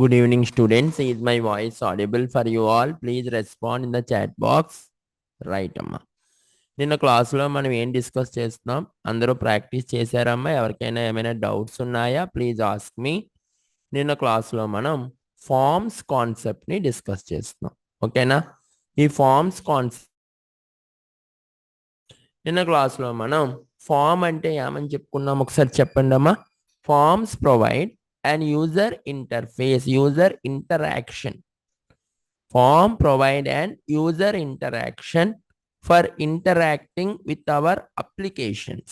Good evening, students. Is my voice audible for you all? Please respond in the chat box. Right, అమ్మా. నిన్న క్లాస్లో మనం ఏం discuss చేస్తున్నాం? అందరూ ప్రాక్టీస్ చేశారమ్మా? ఎవరికైనా ఏమైనా డౌట్స్ ఉన్నాయా? Please ask me. నిన్న క్లాస్లో మనం ఫార్మ్స్ కాన్సెప్ట్ని డిస్కస్ చేస్తున్నాం. ఓకేనా? ఈ ఫార్మ్స్ కాన్సెప్ట్ నిన్న క్లాస్లో మనం ఫార్మ్ అంటే ఏమని చెప్పుకున్నాం? ఒకసారి చెప్పండి అమ్మా. Forms provide and user interface, user interaction. Form provide an user interaction for interacting with our applications.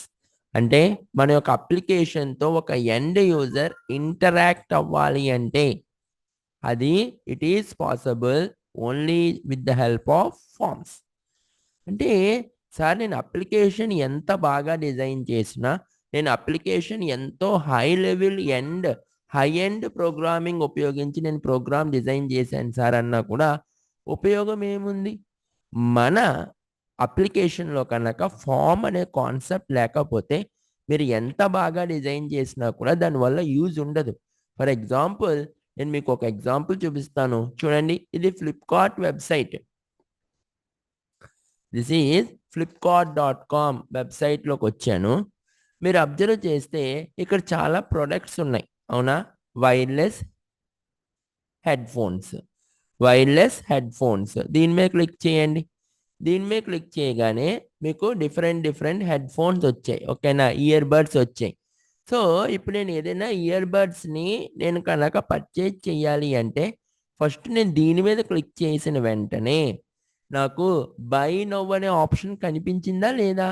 అంటే మన యొక్క అప్లికేషన్తో ఒక ఎండ్ యూజర్ ఇంటరాక్ట్ అవ్వాలి అంటే అది it is possible only with the help of forms. అంటే సార్ నేను అప్లికేషన్ ఎంత బాగా డిజైన్ చేసినా, నేను అప్లికేషన్ ఎంతో high level high end programming ఉపయోగించి నేను ప్రోగ్రామ్ డిజైన్ చేశాను సార్ అన్నా కూడా ఉపయోగం ఏముంది? మన అప్లికేషన్లో కనుక ఫామ్ అనే కాన్సెప్ట్ లేకపోతే మీరు ఎంత బాగా డిజైన్ చేసినా కూడా దానివల్ల యూజ్ ఉండదు. ఫర్ ఎగ్జాంపుల్ నేను మీకు ఒక ఎగ్జాంపుల్ చూపిస్తాను చూడండి. ఇది Flipkart website. This is flipkart.com వెబ్సైట్లోకి వచ్చాను. మీరు అబ్జర్వ్ చేస్తే ఇక్కడ చాలా ప్రొడక్ట్స్ ఉన్నాయి, అవునా? వైర్లెస్ హెడ్ఫోన్స్ దీని మీద క్లిక్ చేయండి. దీని మీద క్లిక్ చేయగానే మీకు డిఫరెంట్ హెడ్ ఫోన్స్ వచ్చాయి. ఓకేనా? ఇయర్ బడ్స్ వచ్చాయి. సో ఇప్పుడు నేను ఏదైనా ఇయర్ బడ్స్ని నేను కనుక పర్చేజ్ చేయాలి అంటే ఫస్ట్ నేను దీని మీద క్లిక్ చేసిన వెంటనే నాకు బై నౌ అనే ఆప్షన్ కనిపించిందా లేదా?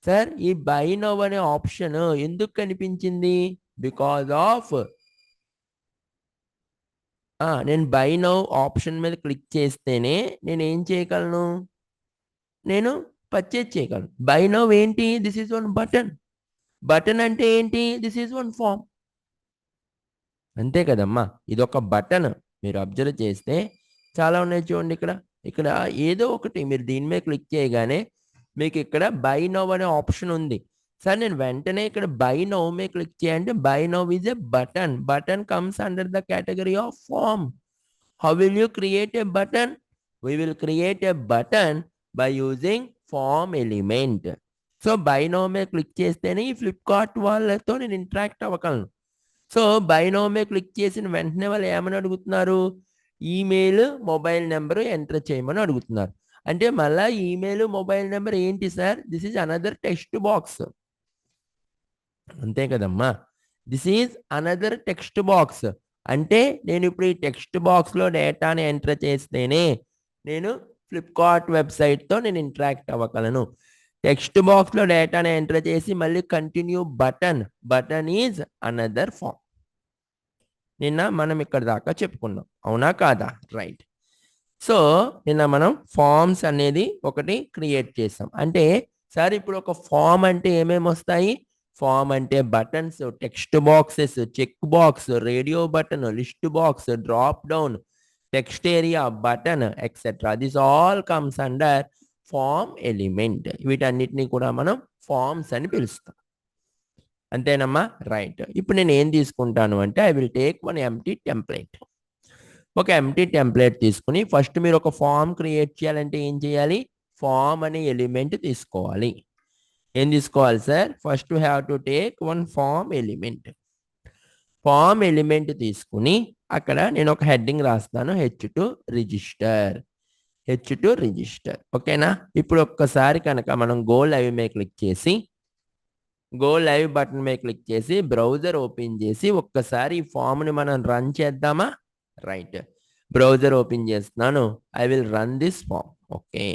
సార్ ఈ బై నౌ అనే ఆప్షన్ ఎందుకు కనిపించింది? బికాజ్ ఆఫ్ నేను బై నౌ ఆప్షన్ మీద క్లిక్ చేస్తేనే నేను ఏం చేయగలను? నేను పర్చేజ్ చేయగలను. బై నౌ ఏంటి? దిస్ ఈజ్ వన్ బటన్ అంటే ఏంటి? This is one form. అంతే కదమ్మా, ఇదొక బటన్. మీరు అబ్జర్వ్ చేస్తే చాలా ఉన్నాయి చూడండి. ఇక్కడ ఏదో ఒకటి మీరు దీని మీద క్లిక్ చేయగానే మీకు ఇక్కడ బై నౌ అనే ఆప్షన్ ఉంది. సార్ నేను వెంటనే ఇక్కడ బై నౌ మీద క్లిక్ చేయండి. Buy now is a button comes under the category of form. How will you create a button? We will create a button by using form element. So buy now మీద click చేస్తేనే ఈ Flipkart వాళ్ళతో నేను interact అవ్వగలను. So buy now మీద click చేసిన వెంటనే వాళ్ళు ఏమని అడుగుతున్నారు? ఈమెయిల్, మొబైల్ నెంబర్ ఎంటర్ చేయమని అడుగుతున్నారు. అంటే మళ్ళీ ఈమెయిల్, మొబైల్ నెంబర్ ఏంటి sir? This is another text box. అంతే కదమ్మా, this is another text box. అంటే నేను ఇప్పుడు ఈ టెక్స్ట్ బాక్స్లో డేటాని ఎంటర్ చేస్తేనే నేను ఫ్లిప్కార్ట్ వెబ్సైట్తో నేను ఇంటరాక్ట్ అవ్వగలను. టెక్స్ట్ బాక్స్లో డేటాని ఎంటర్ చేసి మళ్ళీ continue button is another form. నిన్న మనం ఇక్కడ దాకా చెప్పుకున్నాం, అవునా కాదా? రైట్. సో నిన్న మనం ఫార్మ్స్ అనేది ఒకటి క్రియేట్ చేసాం. అంటే సార్ ఇప్పుడు ఒక ఫామ్ అంటే ఏమేమి వస్తాయి? ఫామ్ అంటే buttons, text boxes, check box, radio button, list box, drop down, text area, button etcetera. This all comes under form element. వీటన్నిటిని కూడా మనం ఫార్మ్స్ అని పిలుస్తాం. అంతేనమ్మా? రైట్. ఇప్పుడు నేను ఏం తీసుకుంటాను అంటే I will take one empty template. ఒక ఎంప్టీ టెంప్లెట్ తీసుకుని ఫస్ట్ మీరు ఒక ఫామ్ క్రియేట్ చేయాలంటే ఏం చేయాలి? ఫామ్ అనే ఎలిమెంట్ తీసుకోవాలి. ఏం తీసుకోవాలి sir? First have to take one form element. Form element తీసుకుని అక్కడ నేను ఒక హెడ్డింగ్ రాస్తాను, H2 రిజిస్టర్. ఓకేనా? ఇప్పుడు ఒక్కసారి కనుక మనం గో లైవ్ మీద క్లిక్ చేసి గో లైవ్ బటన్ మీద క్లిక్ చేసి బ్రౌజర్ ఓపెన్ చేసి ఒక్కసారి ఈ ఫామ్ని మనం రన్ చేద్దామా? రైట్. బ్రౌజర్ ఓపెన్ చేస్తున్నాను. I will run this form. Okay.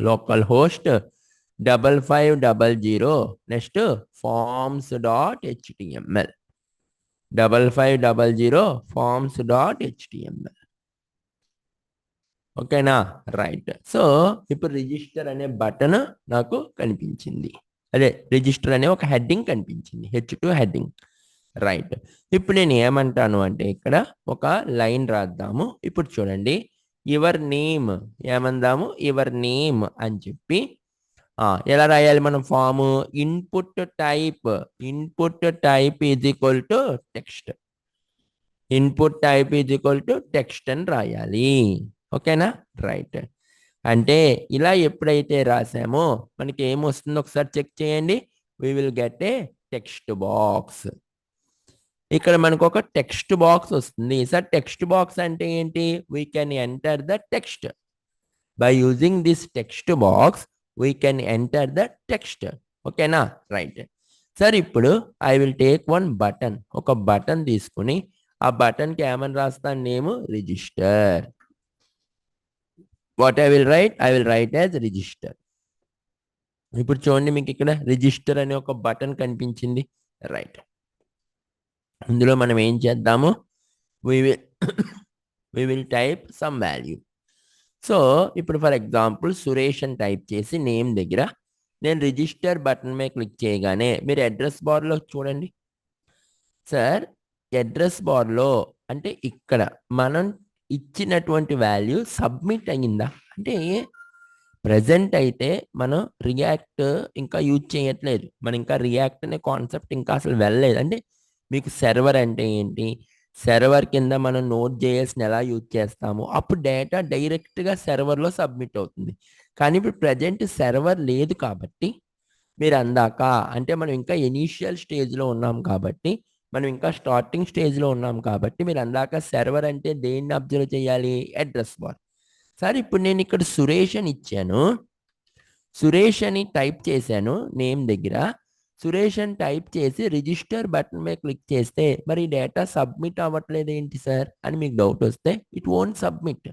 Local host 5500 next forms.html 5500 forms.html. ఓకేనా? రైట్. సో ఇప్పుడు రిజిస్టర్ అనే బటన్ నాకు కనిపించింది. అదే రిజిస్టర్ అనే ఒక హెడ్డింగ్ కనిపించింది, H2 హెడ్డింగ్. రైట్. ఇప్పుడు నేను ఏమంటాను అంటే ఇక్కడ ఒక లైన్ రాద్దాము. ఇప్పుడు చూడండి, యువర్ నేమ్ ఏమందాము? యువర్ నేమ్ అని చెప్పి ఎలా రాయాలి మనం form? Input type is equal to text. Input type is equal to text అని రాయాలి. ఓకేనా? రైట్. అంటే ఇలా ఎప్పుడైతే రాసామో మనకి ఏమొస్తుందో ఒకసారి చెక్ చేయండి. We will get a text box. ఇక్కడ మనకు ఒక టెక్స్ట్ బాక్స్ వస్తుంది. సార్ టెక్స్ట్ బాక్స్ అంటే ఏంటి? We can enter the text. By using this text box we can enter the text. ఓకేనా? రైట్. సార్ ఇప్పుడు I will take one button. ఒక button తీసుకుని ఆ బటన్కి ఏమని రాస్తాను? Name register. What I will write? I will write as register. ఇప్పుడు చూడండి, మీకు ఇక్కడ రిజిస్టర్ అనే ఒక బటన్ కనిపించింది. రైట్. ఇందులో మనం ఏం చేద్దాము? We will type some value. So ఇప్పుడు ఫర్ ఎగ్జాంపుల్ సురేష్ అని టైప్ చేసి నేమ్ దగ్గర నేను రిజిస్టర్ బటన్ మీద క్లిక్ చేయగానే మీరు అడ్రస్ బార్లో చూడండి. సార్ అడ్రస్ బార్లో అంటే ఇక్కడ మనం ఇచ్చినటువంటి వాల్యూ సబ్మిట్ అయ్యిందా అంటే ప్రజెంట్ అయితే మనం రియాక్ట్ ఇంకా యూజ్ చేయట్లేదు. మనం ఇంకా రియాక్ట్ అనే కాన్సెప్ట్ ఇంకా అసలు వెళ్ళలేదు. అంటే మీకు సర్వర్ అంటే ఏంటి, సర్వర్ కింద మనం నోట్ జేఎస్ని ఎలా యూజ్ చేస్తాము, అప్పుడు డేటా డైరెక్ట్గా సర్వర్లో సబ్మిట్ అవుతుంది. కానీ ఇప్పుడు ప్రజెంట్ సర్వర్ లేదు కాబట్టి మీరు అందాక అంటే మనం ఇంకా ఇనీషియల్ స్టేజ్లో ఉన్నాం కాబట్టి మనం ఇంకా స్టార్టింగ్ స్టేజ్లో ఉన్నాం కాబట్టి మీరు అందాక సర్వర్ అంటే దేన్ని అబ్జర్వ్ చేయాలి? Address bar. సార్ ఇప్పుడు నేను ఇక్కడ సురేష్ అని ఇచ్చాను. సురేష్ అని టైప్ చేశాను నేమ్ దగ్గర. సురేష్ అని టైప్ చేసి రిజిస్టర్ బటన్ మీద క్లిక్ చేస్తే మరి డేటా సబ్మిట్ అవ్వట్లేదు ఏంటి సార్ అని మీకు డౌట్ వస్తే ఇట్ వోంట్ సబ్మిట్.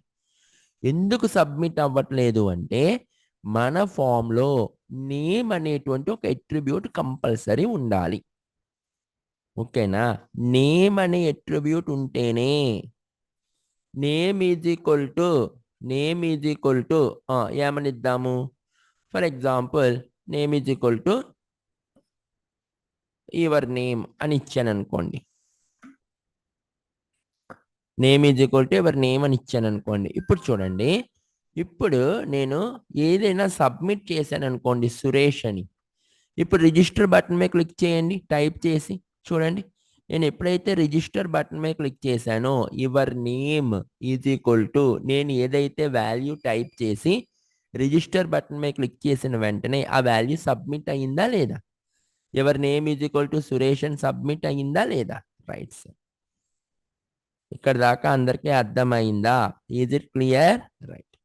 ఎందుకు సబ్మిట్ అవ్వట్లేదు అంటే మన ఫామ్లో నేమ్ అనేటువంటి ఒక అట్రిబ్యూట్ కంపల్సరీ ఉండాలి. ఓకేనా? నేమ్ అనే అట్రిబ్యూట్ ఉంటేనే నేమ్ ఈజ్ ఈక్వల్ టు ఏమని ఇద్దాము? For example name is equal to your name అని ఇచ్చాను అనుకోండి. Name is equal to your name అని ఇచ్చాను అనుకోండి. ఇప్పుడు చూడండి, ఇప్పుడు నేను ఏదైనా సబ్మిట్ చేశాను అనుకోండి సురేష్ అని. ఇప్పుడు రిజిస్టర్ బటన్ మీద క్లిక్ చేయండి టైప్ చేసి చూడండి. నేను ఎప్పుడైతే రిజిస్టర్ బటన్ మీద క్లిక్ చేశానో your name is equal to నేను ఏదైతే వాల్యూ టైప్ చేసి రిజిస్టర్ బటన్ మీద క్లిక్ చేసిన వెంటనే ఆ వాల్యూ సబ్మిట్ అయ్యిందా లేదా? Your name is equal to Suresh అని సబ్మిట్ అయ్యిందా లేదా? Right sir. ఇక్కడ దాకా అందరికీ అర్థమైందా? Is it clear? రైట్.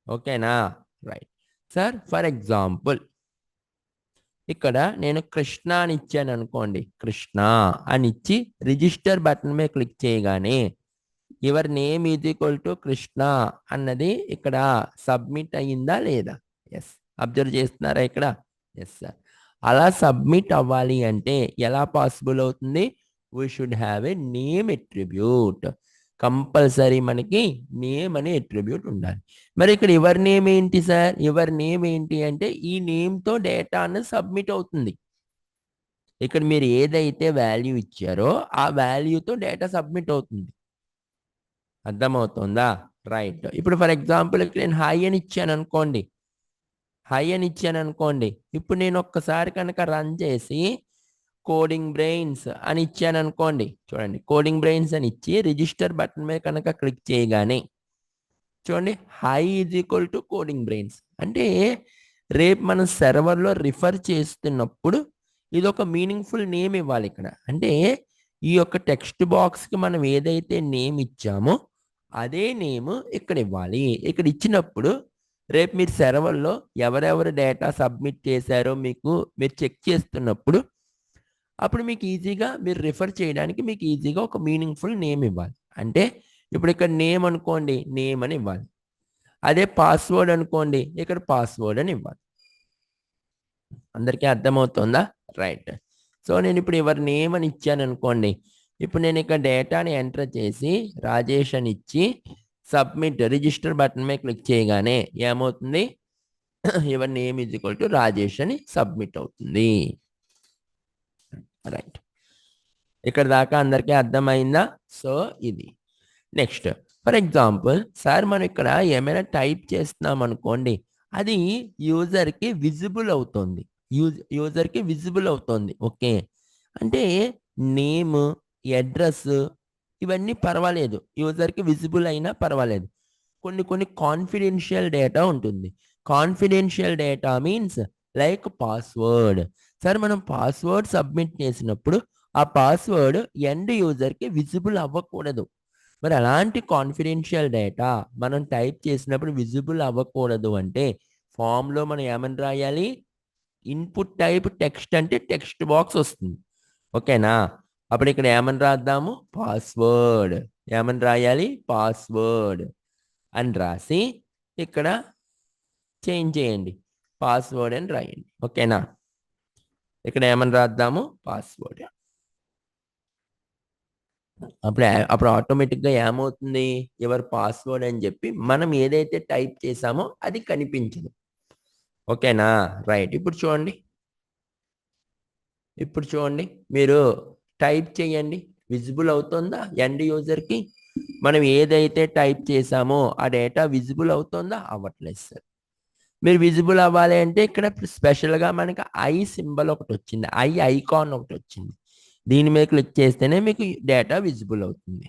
ఓకేనా? రైట్. సార్ ఫర్ ఎగ్జాంపుల్ ఇక్కడ నేను కృష్ణ అని ఇచ్చాను అనుకోండి. కృష్ణ అని ఇచ్చి రిజిస్టర్ బటన్ మీద క్లిక్ చేయగానే your name is equal to Krishna అన్నది ఇక్కడ సబ్మిట్ అయ్యిందా లేదా? ఎస్. అబ్జర్వ్ చేస్తున్నారా ఇక్కడ? Yes sir. అలా సబ్మిట్ అవ్వాలి అంటే ఎలా పాసిబుల్ అవుతుంది? We should have a name attribute. Compulsory మనకి నేమ్ అనే అట్రిబ్యూట్ ఉండాలి. మరి ఇక్కడ యువర్ నేమ్ ఏంటి సార్? యువర్ నేమ్ ఏంటి అంటే ఈ నేమ్తో డేటా అన్నది సబ్మిట్ అవుతుంది. ఇక్కడ మీరు ఏదైతే వాల్యూ ఇచ్చారో ఆ వాల్యూతో డేటా సబ్మిట్ అవుతుంది. అర్థమవుతుందా? రైట్. ఇప్పుడు ఫర్ ఎగ్జాంపుల్ ఇక్కడ నేను హై అని ఇచ్చాను అనుకోండి. హై అని ఇచ్చాను అనుకోండి. ఇప్పుడు నేను ఒక్కసారి కనుక రన్ చేసి కోడింగ్ బ్రెయిన్స్ అని ఇచ్చాను అనుకోండి. చూడండి, కోడింగ్ బ్రెయిన్స్ అని ఇచ్చి రిజిస్టర్ బటన్ మీద కనుక క్లిక్ చేయగానే చూడండి high is equal to coding brains. అంటే రేపు మనం సర్వర్లో రిఫర్ చేస్తున్నప్పుడు ఇది ఒక మీనింగ్ఫుల్ నేమ్ ఇవ్వాలి ఇక్కడ. అంటే ఈ యొక్క టెక్స్ట్ బాక్స్కి మనం ఏదైతే నేమ్ ఇచ్చామో అదే నేమ్ ఇక్కడ ఇవ్వాలి. ఇక్కడ ఇచ్చినప్పుడు రేపు మీరు సర్వర్లో ఎవరెవరు డేటా సబ్మిట్ చేశారో మీరు చెక్ చేస్తున్నప్పుడు అప్పుడు మీకు ఈజీగా మీరు రిఫర్ చేయడానికి మీకు ఈజీగా ఒక మీనింగ్ఫుల్ నేమ్ ఇవ్వాలి. అంటే ఇప్పుడు ఇక్కడ నేమ్ అనుకోండి, నేమ్ అని ఇవ్వాలి. అదే పాస్వర్డ్ అనుకోండి, ఇక్కడ పాస్వర్డ్ అని ఇవ్వాలి. అందరికీ అర్థమవుతుందా? రైట్. సో నేను ఇప్పుడు ఎవరి నేమ్ అని ఇచ్చాను అనుకోండి. ఇప్పుడు నేను ఇక్కడ డేటాని ఎంటర్ చేసి రాజేష్ అని ఇచ్చి సబ్మిట్ రిజిస్టర్ బటన్ మీద క్లిక్ చేయగానే ఏమవుతుంది? Your name is equal to Rajesh అని సబ్మిట్ అవుతుంది. రైట్. ఇక్కడ దాకా అందరికీ అర్థమైందా? సో ఇది నెక్స్ట్ ఫర్ ఎగ్జాంపుల్ సార్ మనం ఇక్కడ ఏమైనా టైప్ చేస్తున్నాం అనుకోండి, అది యూజర్కి విజిబుల్ అవుతుంది. యూజర్కి విజిబుల్ అవుతుంది. ఓకే, అంటే నేమ్, అడ్రస్ ఇవన్నీ పర్వాలేదు, యూజర్కి విజిబుల్ అయినా పర్వాలేదు. కొన్ని కాన్ఫిడెన్షియల్ డేటా ఉంటుంది. Confidential data means like password. సరే, మనం పాస్వర్డ్ సబ్మిట్ చేసినప్పుడు ఆ పాస్వర్డ్ ఎండ్ యూజర్కి విజిబుల్ అవ్వకూడదు. మరి అలాంటి కాన్ఫిడెన్షియల్ డేటా మనం టైప్ చేసినప్పుడు విజిబుల్ అవ్వకూడదు అంటే ఫామ్లో మనం ఏమని రాయాలి? ఇన్పుట్ టైప్ టెక్స్ట్ అంటే టెక్స్ట్ బాక్స్ వస్తుంది. ఓకేనా? అప్పుడు ఇక్కడ ఏమని రాద్దాము? పాస్వర్డ్. ఏమని రాయాలి? పాస్వర్డ్ అని రాసి ఇక్కడ చేంజ్ చేయండి. పాస్వర్డ్ అని రాయండి. ఓకేనా? ఇక్కడ ఏమని రాద్దాము? పాస్వర్డ్. అప్పుడు ఆటోమేటిక్గా ఏమవుతుంది? యువర్ పాస్వర్డ్ అని చెప్పి మనం ఏదైతే టైప్ చేసామో అది కనిపించదు. ఓకేనా? రైట్. ఇప్పుడు చూడండి మీరు టైప్ చేయండి. విజిబుల్ అవుతుందా ఎండ్ యూజర్కి? మనం ఏదైతే టైప్ చేసామో ఆ డేటా విజిబుల్ అవుతుందా? అవ్వట్లేదు సార్. మీరు విజిబుల్ అవ్వాలి అంటే ఇక్కడ స్పెషల్గా మనకి ఐ సింబల్ ఒకటి వచ్చింది, ఐకాన్ ఒకటి వచ్చింది. దీని మీద క్లిక్ చేస్తేనే మీకు డేటా విజిబుల్ అవుతుంది.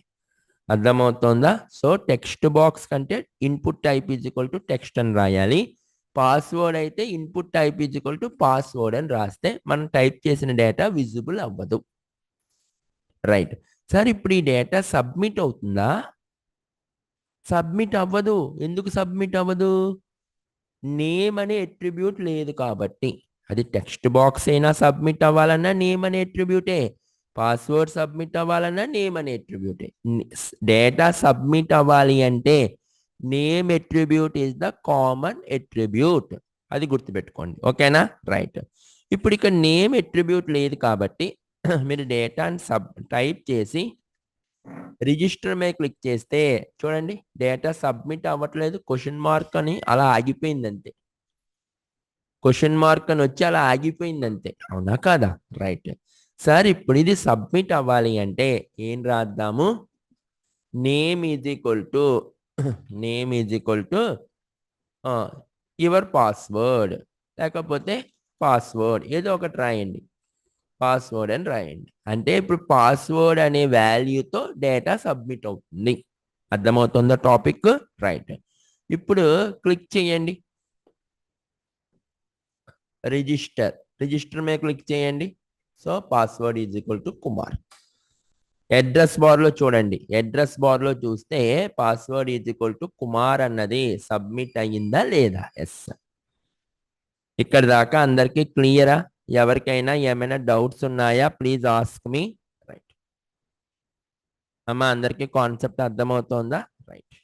అర్థమవుతుందా? సో టెక్స్ట్ బాక్స్ కంటే input type is equal to text అని రాయాలి. పాస్వర్డ్ అయితే input type is equal to password అని రాస్తే మనం టైప్ చేసిన డేటా విజిబుల్ అవ్వదు. రైట్ సార్, ఇప్పుడు ఈ డేటా సబ్మిట్ అవుతుందా? సబ్మిట్ అవ్వదు. ఎందుకు సబ్మిట్ అవ్వదు? నేమ్ అనే అట్రిబ్యూట్ లేదు కాబట్టి. అది టెక్స్ట్ బాక్స్ అయినా సబ్మిట్ అవ్వాలన్నా నేమ్ అనే అట్రిబ్యూటే, పాస్వర్డ్ సబ్మిట్ అవ్వాలన్నా నేమ్ అనే అట్రిబ్యూటే. డేటా సబ్మిట్ అవ్వాలి అంటే name attribute is the common attribute. అది గుర్తుపెట్టుకోండి. ఓకేనా? రైట్. ఇప్పుడు ఇక్కడ నేమ్ అట్రిబ్యూట్ లేదు కాబట్టి మీరు డేటాని టైప్ చేసి రిజిస్టర్ మీద క్లిక్ చేస్తే చూడండి డేటా సబ్మిట్ అవ్వట్లేదు, క్వశ్చన్ మార్క్ అని అలా ఆగిపోయింది అంతే. క్వశ్చన్ మార్క్ అని వచ్చి అలా ఆగిపోయింది అంతే. అవునా కాదా? రైట్ సార్, ఇప్పుడు ఇది సబ్మిట్ అవ్వాలి అంటే ఏం రాద్దాము? Name is equal to your password, లేకపోతే పాస్వర్డ్ ఏదో ఒకటి రాయండి. పాస్వర్డ్ అని రాయండి. అంటే ఇప్పుడు పాస్వర్డ్ అనే వాల్యూతో డేటా సబ్మిట్ అవుతుంది. అర్థమవుతుందా టాపిక్? రైట్. ఇప్పుడు క్లిక్ చేయండి రిజిస్టర్ మీద క్లిక్ చేయండి. So password is equal to Kumar. Address bar లో చూడండి, అడ్రస్ బార్ లో చూస్తే password is equal to Kumar అన్నది సబ్మిట్ అయ్యిందా లేదా? ఎస్. ఇక్కడ దాకా అందరికీ క్లియరా? ఎవరికైనా ఏమైనా డౌట్స్ ఉన్నాయా? Please ask me. రైట్ అమ్మా, అందరికీ కాన్సెప్ట్ అర్థమవుతోందా? రైట్.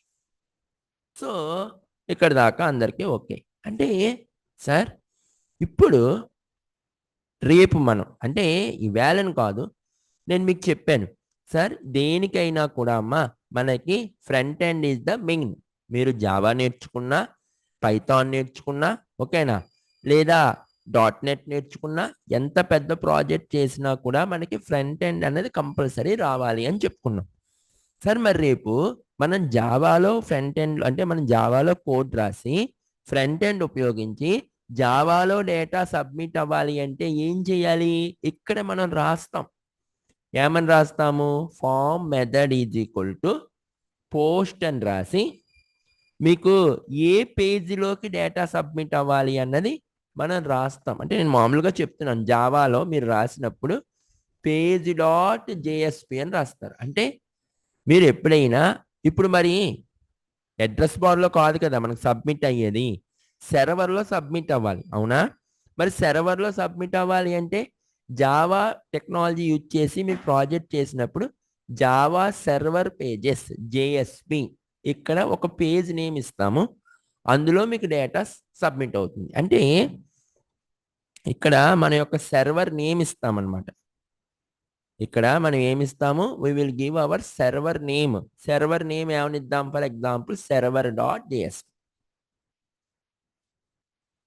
సో ఇక్కడ దాకా అందరికీ ఓకే. అంటే సార్ ఇప్పుడు రేపు మనం అంటే ఈవేళని కాదు, నేను మీకు చెప్పాను సార్ దేనికైనా కూడా అమ్మా మనకి front end is the main. మీరు జావా నేర్చుకున్నా, పైథాన్ నేర్చుకున్నా, ఓకేనా, లేదా .NET నేర్చుకున్నా, ఎంత పెద్ద ప్రాజెక్ట్ చేసినా కూడా మనకి ఫ్రంట్ ఎండ్ అనేది కంపల్సరీ రావాలి అని చెప్పుకున్నాం. సార్ మరి రేపు మనం జావాలో ఫ్రంట్ ఎండ్ అంటే మనం జావాలో కోడ్ రాసి ఫ్రంట్ ఎండ్ ఉపయోగించి జావాలో డేటా సబ్మిట్ అవ్వాలి అంటే ఏం చేయాలి? ఇక్కడ మనం రాస్తాం. ఏమని రాస్తాము? Form method is equal to post అని రాసి మీకు ఏ పేజీలోకి డేటా సబ్మిట్ అవ్వాలి అన్నది మనం రాస్తాం. అంటే నేను మామూలుగా చెప్తున్నాను, జావాలో మీరు రాసినప్పుడు page.jsp అని రాస్తారు. అంటే మీరు ఎప్పుడైనా ఇప్పుడు మరి అడ్రస్ బార్లో కాదు కదా మనకు సబ్మిట్ అయ్యేది, సెర్వర్లో సబ్మిట్ అవ్వాలి. అవునా? మరి సెర్వర్లో సబ్మిట్ అవ్వాలి అంటే జావా టెక్నాలజీ యూజ్ చేసి మీరు ప్రాజెక్ట్ చేసినప్పుడు జావా సర్వర్ పేజెస్ జేఎస్పి ఇక్కడ ఒక పేజ్ నేమ్ ఇస్తాము, అందులో మీకు డేటా సబ్మిట్ అవుతుంది. అంటే ఇక్కడ మన యొక్క సర్వర్ నేమ్ ఇస్తామన్నమాట. ఇక్కడ మనం ఏమి ఇస్తాము? We will give our server name. Server name ఏమని ఇద్దాం? For example server.js.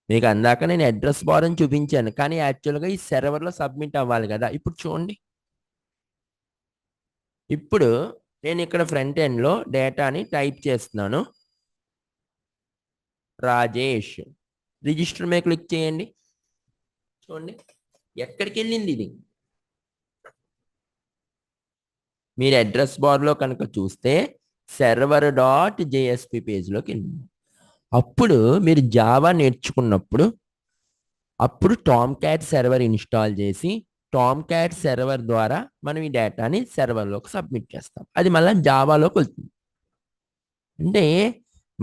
మీకు అందాక నేను అడ్రస్ బార్ అని చూపించాను, కానీ యాక్చువల్గా ఈ సెర్వర్లో సబ్మిట్ అవ్వాలి కదా. ఇప్పుడు చూడండి, ఇప్పుడు నేను ఇక్కడ ఫ్రంట్ ఎండ్లో డేటాని టైప్ చేస్తున్నాను, రాజేష్. రిజిస్టర్ మీద క్లిక్ చేయండి. చూడండి ఎక్కడికి వెళ్ళింది ఇది. మీరు అడ్రస్ బార్లో కనుక చూస్తే server.jsp పేజ్లోకి వెళ్ళింది. అప్పుడు మీరు జావా నేర్చుకున్నప్పుడు అప్పుడు టామ్ క్యాట్ సర్వర్ ఇన్స్టాల్ చేసి టామ్ క్యాట్ సర్వర్ ద్వారా మనం ఈ డేటాని సర్వర్లోకి సబ్మిట్ చేస్తాం. అది మళ్ళీ జావాలోకి వెళ్తుంది. అంటే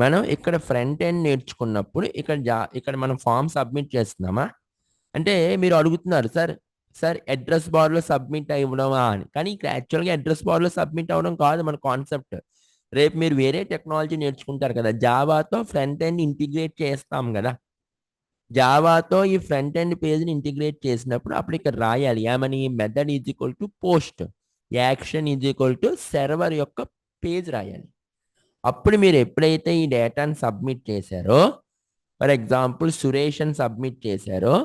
మనం ఇక్కడ ఫ్రంట్ ఎండ్ నేర్చుకున్నప్పుడు ఇక్కడ మనం ఫామ్ సబ్మిట్ చేస్తున్నామా అంటే మీరు అడుగుతున్నారు సార్ సార్ అడ్రస్ బార్లో సబ్మిట్ అవ్వడమా అని. కానీ ఇక్కడ యాక్చువల్గా అడ్రస్ బార్లో సబ్మిట్ అవ్వడం కాదు మన కాన్సెప్ట్. రేపు మీరు వేరే టెక్నాలజీ నేర్చుకుంటారు కదా, జావాతో ఫ్రంట్ ఎండ్ ఇంటిగ్రేట్ చేస్తాం కదా, జావాతో ఈ ఫ్రంట్ ఎండ్ పేజ్ని ఇంటిగ్రేట్ చేసినప్పుడు అప్పుడు ఇక్కడ రాయాలి ఏమని, method is equal to post, action is equal to server యొక్క పేజ్ రాయాలి. అప్పుడు మీరు ఎప్పుడైతే ఈ డేటాని సబ్మిట్ చేశారో, ఫర్ ఎగ్జాంపుల్ సురేష్ అని సబ్మిట్ చేశారో,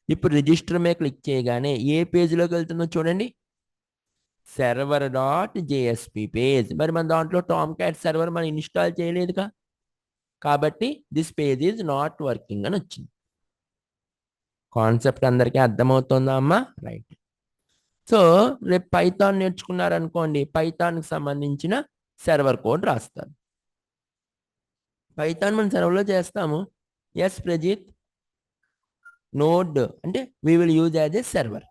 ఇప్పుడు రిజిస్టర్ మీద క్లిక్ చేయగానే ఏ పేజ్లోకి వెళ్తుందో చూడండి, server.jsp పేజ్. మరి మన దాంట్లో టామ్ క్యాట్ సర్వర్ మనం ఇన్స్టాల్ చేయలేదుగా, కాబట్టి this page is not working అని వచ్చింది. కాన్సెప్ట్ అందరికీ అర్థమవుతుందా అమ్మా? రైట్. సో రేపు పైథాన్ నేర్చుకున్నారనుకోండి, పైథాన్కి సంబంధించిన సర్వర్ కోడ్ రాస్తారు. పైథాన్ మనం సర్వర్లో చేస్తాము. ఎస్ ప్రజిత్, నోడ్ అంటే we will use as a server.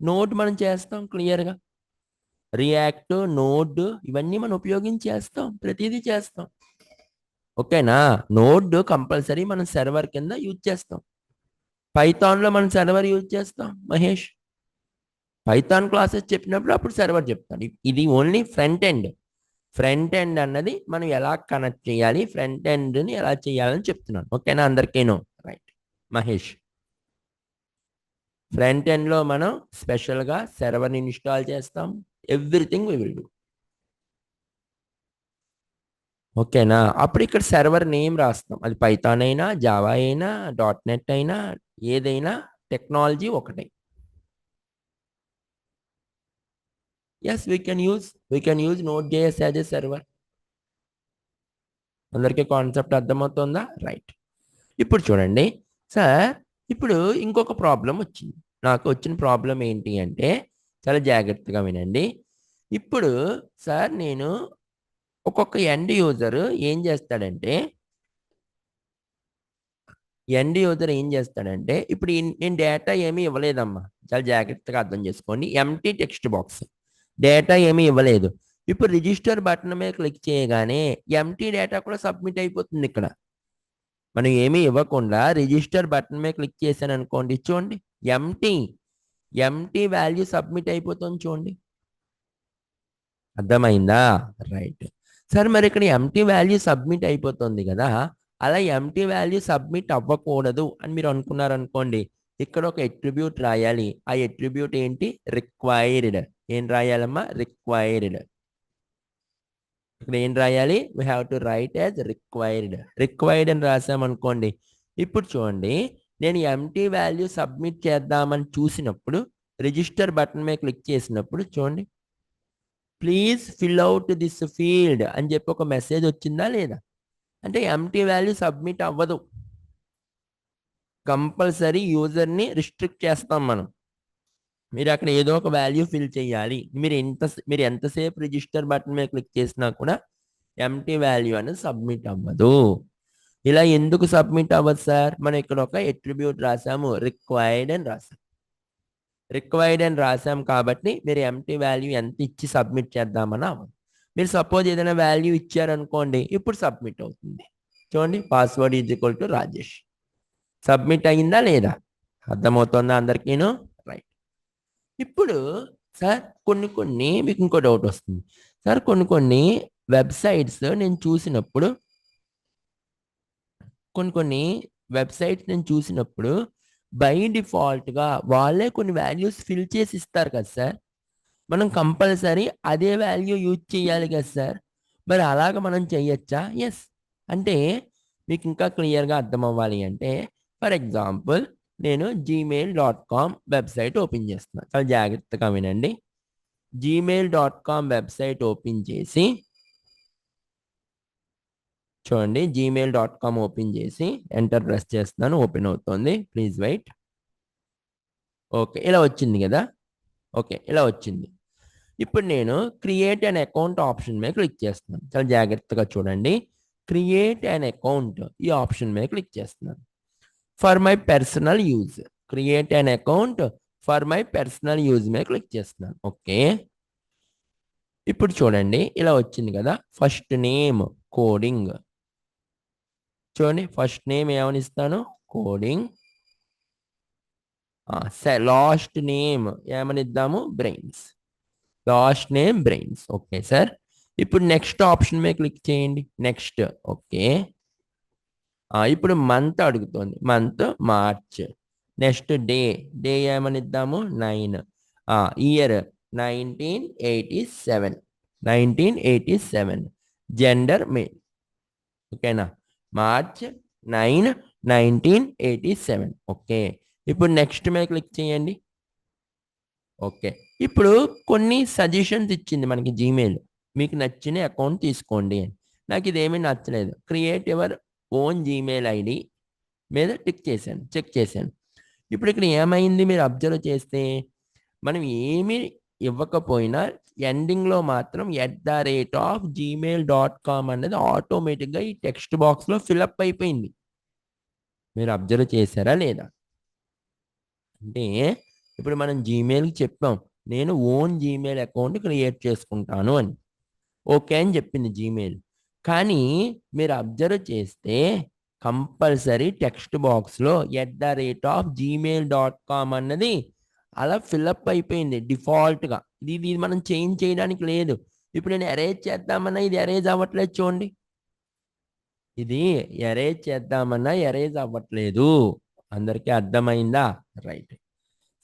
Node మనం చేస్తాం క్లియర్గా, రియాక్ట్, నోడ్ ఇవన్నీ మనం ఉపయోగించి చేస్తాం, ప్రతిదీ చేస్తాం. ఓకేనా? నోడ్ కంపల్సరీ మనం సర్వర్ కింద యూజ్ చేస్తాం. పైథాన్లో మనం సర్వర్ యూజ్ చేస్తాం మహేష్. పైథాన్ క్లాసెస్ చెప్పినప్పుడు అప్పుడు సర్వర్ చెప్తాను. ఇది only front end. Front end అన్నది మనం ఎలా కనెక్ట్ చేయాలి, ఫ్రంట్ ఎండ్ని ఎలా చేయాలని చెప్తున్నాను. ఓకేనా అందరికీను? రైట్ మహేష్. ఫ్రంట్ ఎండ్లో మనం స్పెషల్గా సర్వర్ని ఇన్స్టాల్ చేస్తాం. Everything we will do. ఓకేనా? అప్పుడు ఇక్కడ సర్వర్ నేమ్ రాస్తాం. అది పైథాన్ అయినా, జావా అయినా, .NET అయినా, ఏదైనా టెక్నాలజీ ఒకటే. Yes we can use Node.js as a server. అందరికీ కాన్సెప్ట్ అర్థమవుతుందా? రైట్. ఇప్పుడు చూడండి సార్, ఇప్పుడు ఇంకొక ప్రాబ్లం వచ్చింది. నాకు వచ్చిన ప్రాబ్లం ఏంటి అంటే, చాలా జాగ్రత్తగా వినండి. ఇప్పుడు సార్ నేను ఒక్కొక్క ఎండ్ యూజర్ ఏం చేస్తాడంటే ఇప్పుడు నేను డేటా ఏమీ ఇవ్వలేదమ్మా, చాలా జాగ్రత్తగా అర్థం చేసుకోండి. ఎంటీ టెక్స్ట్ బాక్స్, డేటా ఏమీ ఇవ్వలేదు. ఇప్పుడు రిజిస్టర్ బటన్ మీద క్లిక్ చేయగానే ఎంటీ డేటా కూడా సబ్మిట్ అయిపోతుంది. ఇక్కడ మనం ఏమీ ఇవ్వకుండా రిజిస్టర్ బటన్ మీద క్లిక్ చేశాను అనుకోండి, చూడండి ఎంటీ వాల్యూ సబ్మిట్ అయిపోతుంది. చూడండి, అర్థమైందా? రైట్ సార్, మరి ఇక్కడ ఎంటీ వాల్యూ సబ్మిట్ అయిపోతుంది కదా, అలా ఎంటీ వాల్యూ సబ్మిట్ అవ్వకూడదు అని మీరు అనుకున్నారనుకోండి, ఇక్కడ ఒక అట్రిబ్యూట్ రాయాలి. ఆ అట్రిబ్యూట్ ఏంటి? రిక్వైర్డ్. ఏం రాయాలమ్మా? రిక్వైర్డ్. ఇక్కడ ఏం రాయాలి? We have to right as required అని రాసామనుకోండి. ఇప్పుడు చూడండి, నేను ఎంటీ వాల్యూ సబ్మిట్ చేద్దామని చూసినప్పుడు రిజిస్టర్ బటన్ మీద క్లిక్ చేసినప్పుడు చూడండి, please fill out this field అని చెప్పి ఒక మెసేజ్ వచ్చిందా లేదా? అంటే ఎంటీ వాల్యూ సబ్మిట్ అవ్వదు. కంపల్సరీ యూజర్ని రిస్ట్రిక్ట్ చేస్తాం మనం. మీరు అక్కడ ఏదో ఒక వాల్యూ ఫిల్ చేయాలి. మీరు ఎంతసేపు రిజిస్టర్ బటన్ మీద క్లిక్ చేసినా కూడా ఎంటీ వాల్యూ అనేది సబ్మిట్ అవ్వదు. ఇలా ఎందుకు సబ్మిట్ అవ్వదు సార్? మనం ఇక్కడ ఒక అట్రిబ్యూట్ రాసాము, రిక్వైర్డ్ అని రాసాం కాబట్టి మీరు ఎంటీ వాల్యూ ఎంత ఇచ్చి సబ్మిట్ చేద్దామని అవ్వదు. మీరు సపోజ్ ఏదైనా వాల్యూ ఇచ్చారనుకోండి, ఇప్పుడు సబ్మిట్ అవుతుంది. చూడండి, password is equal to Rajesh. Submit అయిందా లేదా? అర్థమవుతుందా అందరికీను? రైట్. ఇప్పుడు సార్ కొన్ని మీకు ఇంకో డౌట్ వస్తుంది సార్, కొన్ని వెబ్సైట్స్ నేను చూసినప్పుడు బై డిఫాల్ట్గా వాళ్ళే కొన్ని వాల్యూస్ ఫిల్ చేసి ఇస్తారు కదా సార్, మనం కంపల్సరీ అదే వాల్యూ యూజ్ చేయాలి కదా సార్. మరి అలాగ మనం చెయ్యొచ్చా? ఎస్. అంటే మీకు ఇంకా క్లియర్గా అర్థం అవ్వాలి అంటే, ఫర్ ఎగ్జాంపుల్ నేను gmail.com వెబ్సైట్ ఓపెన్ చేస్తున్నాను. చాలా జాగ్రత్తగా వినండి. gmail.com వెబ్సైట్ ఓపెన్ చేసి చూడండి, gmail.com ఓపెన్ చేసి ఎంటర్ ప్రెస్ చేస్తున్నాను. ఓపెన్ అవుతుంది. Please wait. ఓకే, ఇలా వచ్చింది కదా. ఓకే, ఇలా వచ్చింది. ఇప్పుడు నేను క్రియేట్ అన్ అకౌంట్ ఆప్షన్ మీద క్లిక్ చేస్తున్నాను. చాలా జాగ్రత్తగా చూడండి. క్రియేట్ అన్ అకౌంట్ ఈ ఆప్షన్ మీద క్లిక్ చేస్తున్నాను. For my personal use, create an account for my personal use మీద క్లిక్ చేస్తున్నాను. ఓకే, ఇప్పుడు చూడండి ఇలా వచ్చింది కదా. ఫస్ట్ నేమ్ కోడింగ్, చూడండి ఫస్ట్ నేమ్ ఏమని ఇస్తాను, కోడింగ్. లాస్ట్ నేమ్ ఏమని ఇద్దాము, brains. Last name brains. Okay sir. ఇప్పుడు నెక్స్ట్ ఆప్షన్ మీద క్లిక్ చేయండి. నెక్స్ట్. ఓకే, ఇప్పుడు మంత్ అడుగుతుంది. Month March. Next day, day ఏమని ఇద్దాము, 9. ఇయర్ 1987, 1987. Gender male. ఓకేనా, మార్చ్ 9, 1987. ఓకే, ఇప్పుడు నెక్స్ట్ మీద క్లిక్ చేయండి. ఓకే, ఇప్పుడు కొన్ని సజెషన్స్ ఇచ్చింది మనకి జీమెయిల్. మీకు నచ్చిన అకౌంట్ తీసుకోండి అని. నాకు ఇదేమీ నచ్చలేదు. Create your own Gmail ID మీద చెక్ చేశాను. ఇప్పుడు ఇక్కడ ఏమైంది మీరు అబ్జర్వ్ చేస్తే, మనం ఏమీ ఇవ్వకపోయినా ఎండింగ్లో మాత్రం @gmail.com అనేది ఆటోమేటిక్గా ఈ టెక్స్ట్ బాక్స్లో ఫిల్అప్ అయిపోయింది. మీరు అబ్జర్వ్ చేశారా లేదా? అంటే ఇప్పుడు మనం జీమెయిల్కి చెప్పాం, నేను ఓన్ జీమెయిల్ అకౌంట్ క్రియేట్ చేసుకుంటాను అని. ఓకే అని చెప్పింది జీమెయిల్. కానీ మీరు అబ్జర్వ్ చేస్తే కంపల్సరీ టెక్స్ట్ బాక్స్లో @gmail.com అన్నది అలా ఫిల్అప్ అయిపోయింది డిఫాల్ట్గా. ఇది మనం చేంజ్ చేయడానికి లేదు. ఇప్పుడు నేను అరేంజ్ చేద్దామన్నా ఇది అరేంజ్ అవ్వట్లేదు. చూడండి, ఇది అరేంజ్ చేద్దామన్నా అరేంజ్ అవ్వట్లేదు. అందరికీ అర్థమైందా? రైట్.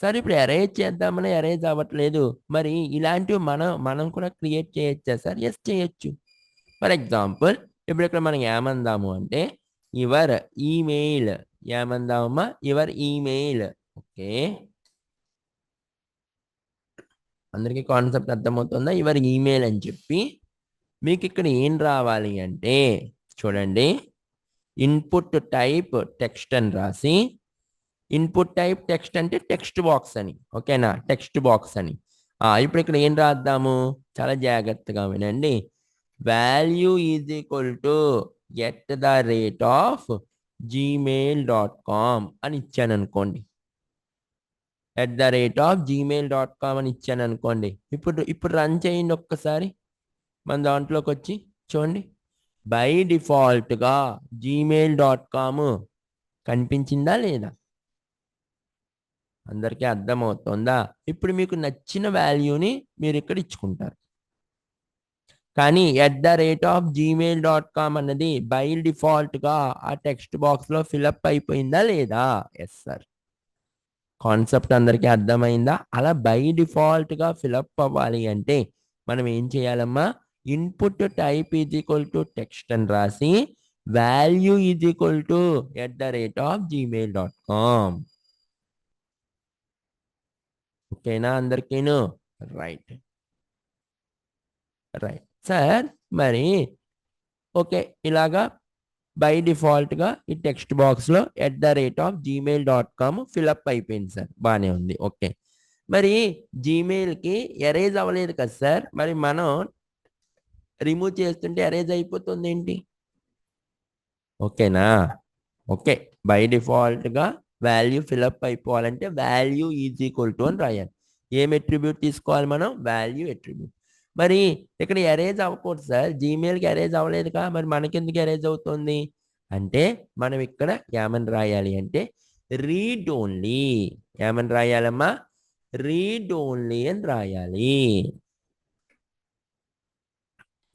సరే, ఇప్పుడు అరేంజ్ చేద్దామని అరేంజ్ అవ్వట్లేదు. మరి ఇలాంటివి మనం కూడా క్రియేట్ చేయొచ్చా సార్? ఎస్, చేయొచ్చు. ఫర్ ఎగ్జాంపుల్, ఇప్పుడు ఇక్కడ మనం ఏమందాము అంటే యువర్ ఈమెయిల్. ఏమందామమ్మా, యువర్ ఈమెయిల్. ఓకే, అందరికీ కాన్సెప్ట్ అర్థమవుతుందా? యువర్ ఈమెయిల్ అని చెప్పి మీకు ఇక్కడ ఏం రావాలి అంటే, చూడండి, ఇన్పుట్ టైప్ టెక్స్ట్ అని రాసి, ఇన్పుట్ టైప్ టెక్స్ట్ అంటే టెక్స్ట్ బాక్స్ అని. ఓకేనా, టెక్స్ట్ బాక్స్ అని. ఇప్పుడు ఇక్కడ ఏం రాద్దాము, చాలా జాగ్రత్తగా వినండి. Value is equal to @gmail.com అని ఇచ్చాను అనుకోండి. @gmail.com అని ఇచ్చాను అనుకోండి. ఇప్పుడు రన్ చేయండి ఒక్కసారి మన దాంట్లోకి వచ్చి. చూడండి, బై డిఫాల్ట్గా gmail.com కనిపించిందా లేదా? అందరికీ అర్థమవుతుందా? ఇప్పుడు మీకు నచ్చిన వాల్యూని మీరు ఇక్కడ ఇచ్చుకుంటారు. కానీ @gmail.com అన్నది బై డిఫాల్ట్గా ఆ టెక్స్ట్ బాక్స్లో ఫిల్అప్ అయిపోయిందా లేదా? Yes sir. కాన్సెప్ట్ అందరికీ అర్థమైందా? అలా బై డిఫాల్ట్గా ఫిల్అప్ అవ్వాలి అంటే మనం ఏం చేయాలమ్మా, input type is equal to text అని రాసి, value is equal to @gmail.com. ఓకేనా అందరికీను? రైట్. Right sir. మరి ఓకే, ఇలాగా బై డిఫాల్ట్గా ఈ టెక్స్ట్ బాక్స్లో @gmail.com ఫిల్అప్ అయిపోయింది సార్. బాగానే ఉంది. ఓకే, మరి జీమెయిల్కి ఎరేజ్ అవ్వలేదు కదా సార్. మరి మనం రిమూవ్ చేస్తుంటే ఎరేజ్ అయిపోతుంది ఏంటి? ఓకేనా? ఓకే, బై డిఫాల్ట్గా వాల్యూ ఫిల్అప్ అయిపోవాలంటే వాల్యూ ఈజ్ ఈక్వల్ టు అని రాయాలి. ఏం అట్రిబ్యూట్ తీసుకోవాలి మనం? Value attribute. మరి ఇక్కడ ఎరేజ్ అవ్వకూడదు సార్. జీమెయిల్కి ఎరేజ్ అవ్వలేదుగా, మరి మనకెందుకు ఎరేజ్ అవుతుంది అంటే మనం ఇక్కడ ఏమని రాయాలి అంటే రీడ్ ఓన్లీ. ఏమని రాయాలమ్మా? రీడ్ ఓన్లీ అని రాయాలి.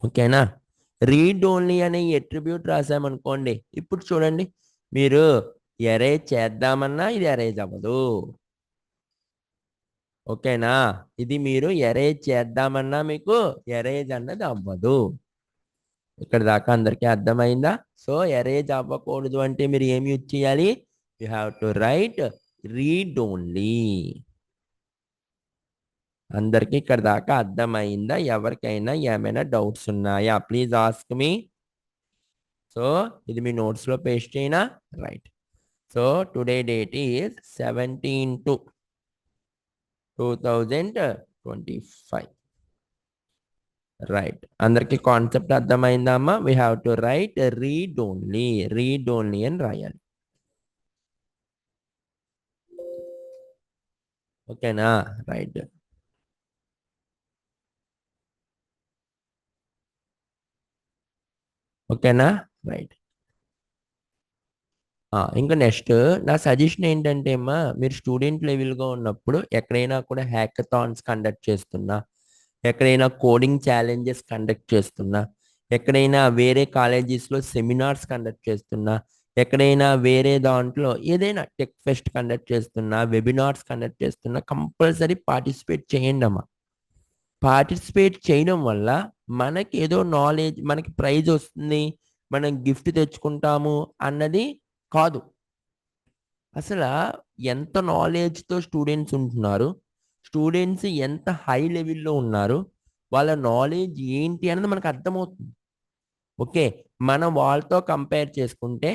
ఓకేనా? రీడ్ ఓన్లీ అనే అట్రిబ్యూట్ రాసామనుకోండి, ఇప్పుడు చూడండి, మీరు ఎరేజ్ చేద్దామన్నా ఇది ఎరేజ్ అవ్వదు. ఓకేనా? ఇది మీరు ఎరేజ్ చేద్దామన్నా మీకు ఎరేజ్ అన్నది అవ్వదు. ఇక్కడ దాకా అందరికీ అర్థమైందా? సో ఎరేజ్ అవ్వకూడదు అంటే మీరు ఏమి యూజ్ చేయాలి? You have to right read only. అందరికీ ఇక్కడ దాకా అర్థమైందా? ఎవరికైనా ఏమైనా డౌట్స్ ఉన్నాయా? Please ask me. సో ఇది మీ నోట్స్లో పేస్ట్ చేయనా? Right. So today date is 17/2/2025. Right. అందరికి కాన్సెప్ట్ అర్థమైందా అమ్మా? We have to right read only అని రాయాలి. ఓకేనా? రైట్. ఓకేనా? రైట్. ఇంకా నెక్స్ట్ నా సజెషన్ ఏంటంటే అమ్మా, మీరు స్టూడెంట్ లెవెల్గా ఉన్నప్పుడు ఎక్కడైనా కూడా హ్యాకథాన్స్ కండక్ట్ చేస్తున్నా, ఎక్కడైనా కోడింగ్ ఛాలెంజెస్ కండక్ట్ చేస్తున్నా, ఎక్కడైనా వేరే కాలేజెస్లో సెమినార్స్ కండక్ట్ చేస్తున్నా, ఎక్కడైనా వేరే దాంట్లో ఏదైనా టెక్ ఫెస్ట్ కండక్ట్ చేస్తున్నా, వెబినార్స్ కండక్ట్ చేస్తున్నా, కంపల్సరీ పార్టిసిపేట్ చేయండి అమ్మా. పార్టిసిపేట్ చేయడం వల్ల మనకి ఏదో నాలెడ్జ్, మనకి ప్రైజ్ వస్తుంది, మనం గిఫ్ట్ తెచ్చుకుంటాము అన్నది కాదు. అసలు ఎంత నాలెడ్జ్తో స్టూడెంట్స్ ఉంటున్నారు, స్టూడెంట్స్ ఎంత హై లెవెల్లో ఉన్నారు, వాళ్ళ నాలెడ్జ్ ఏంటి అన్నది మనకు అర్థమవుతుంది. ఓకే, మనం వాళ్ళతో కంపేర్ చేసుకుంటే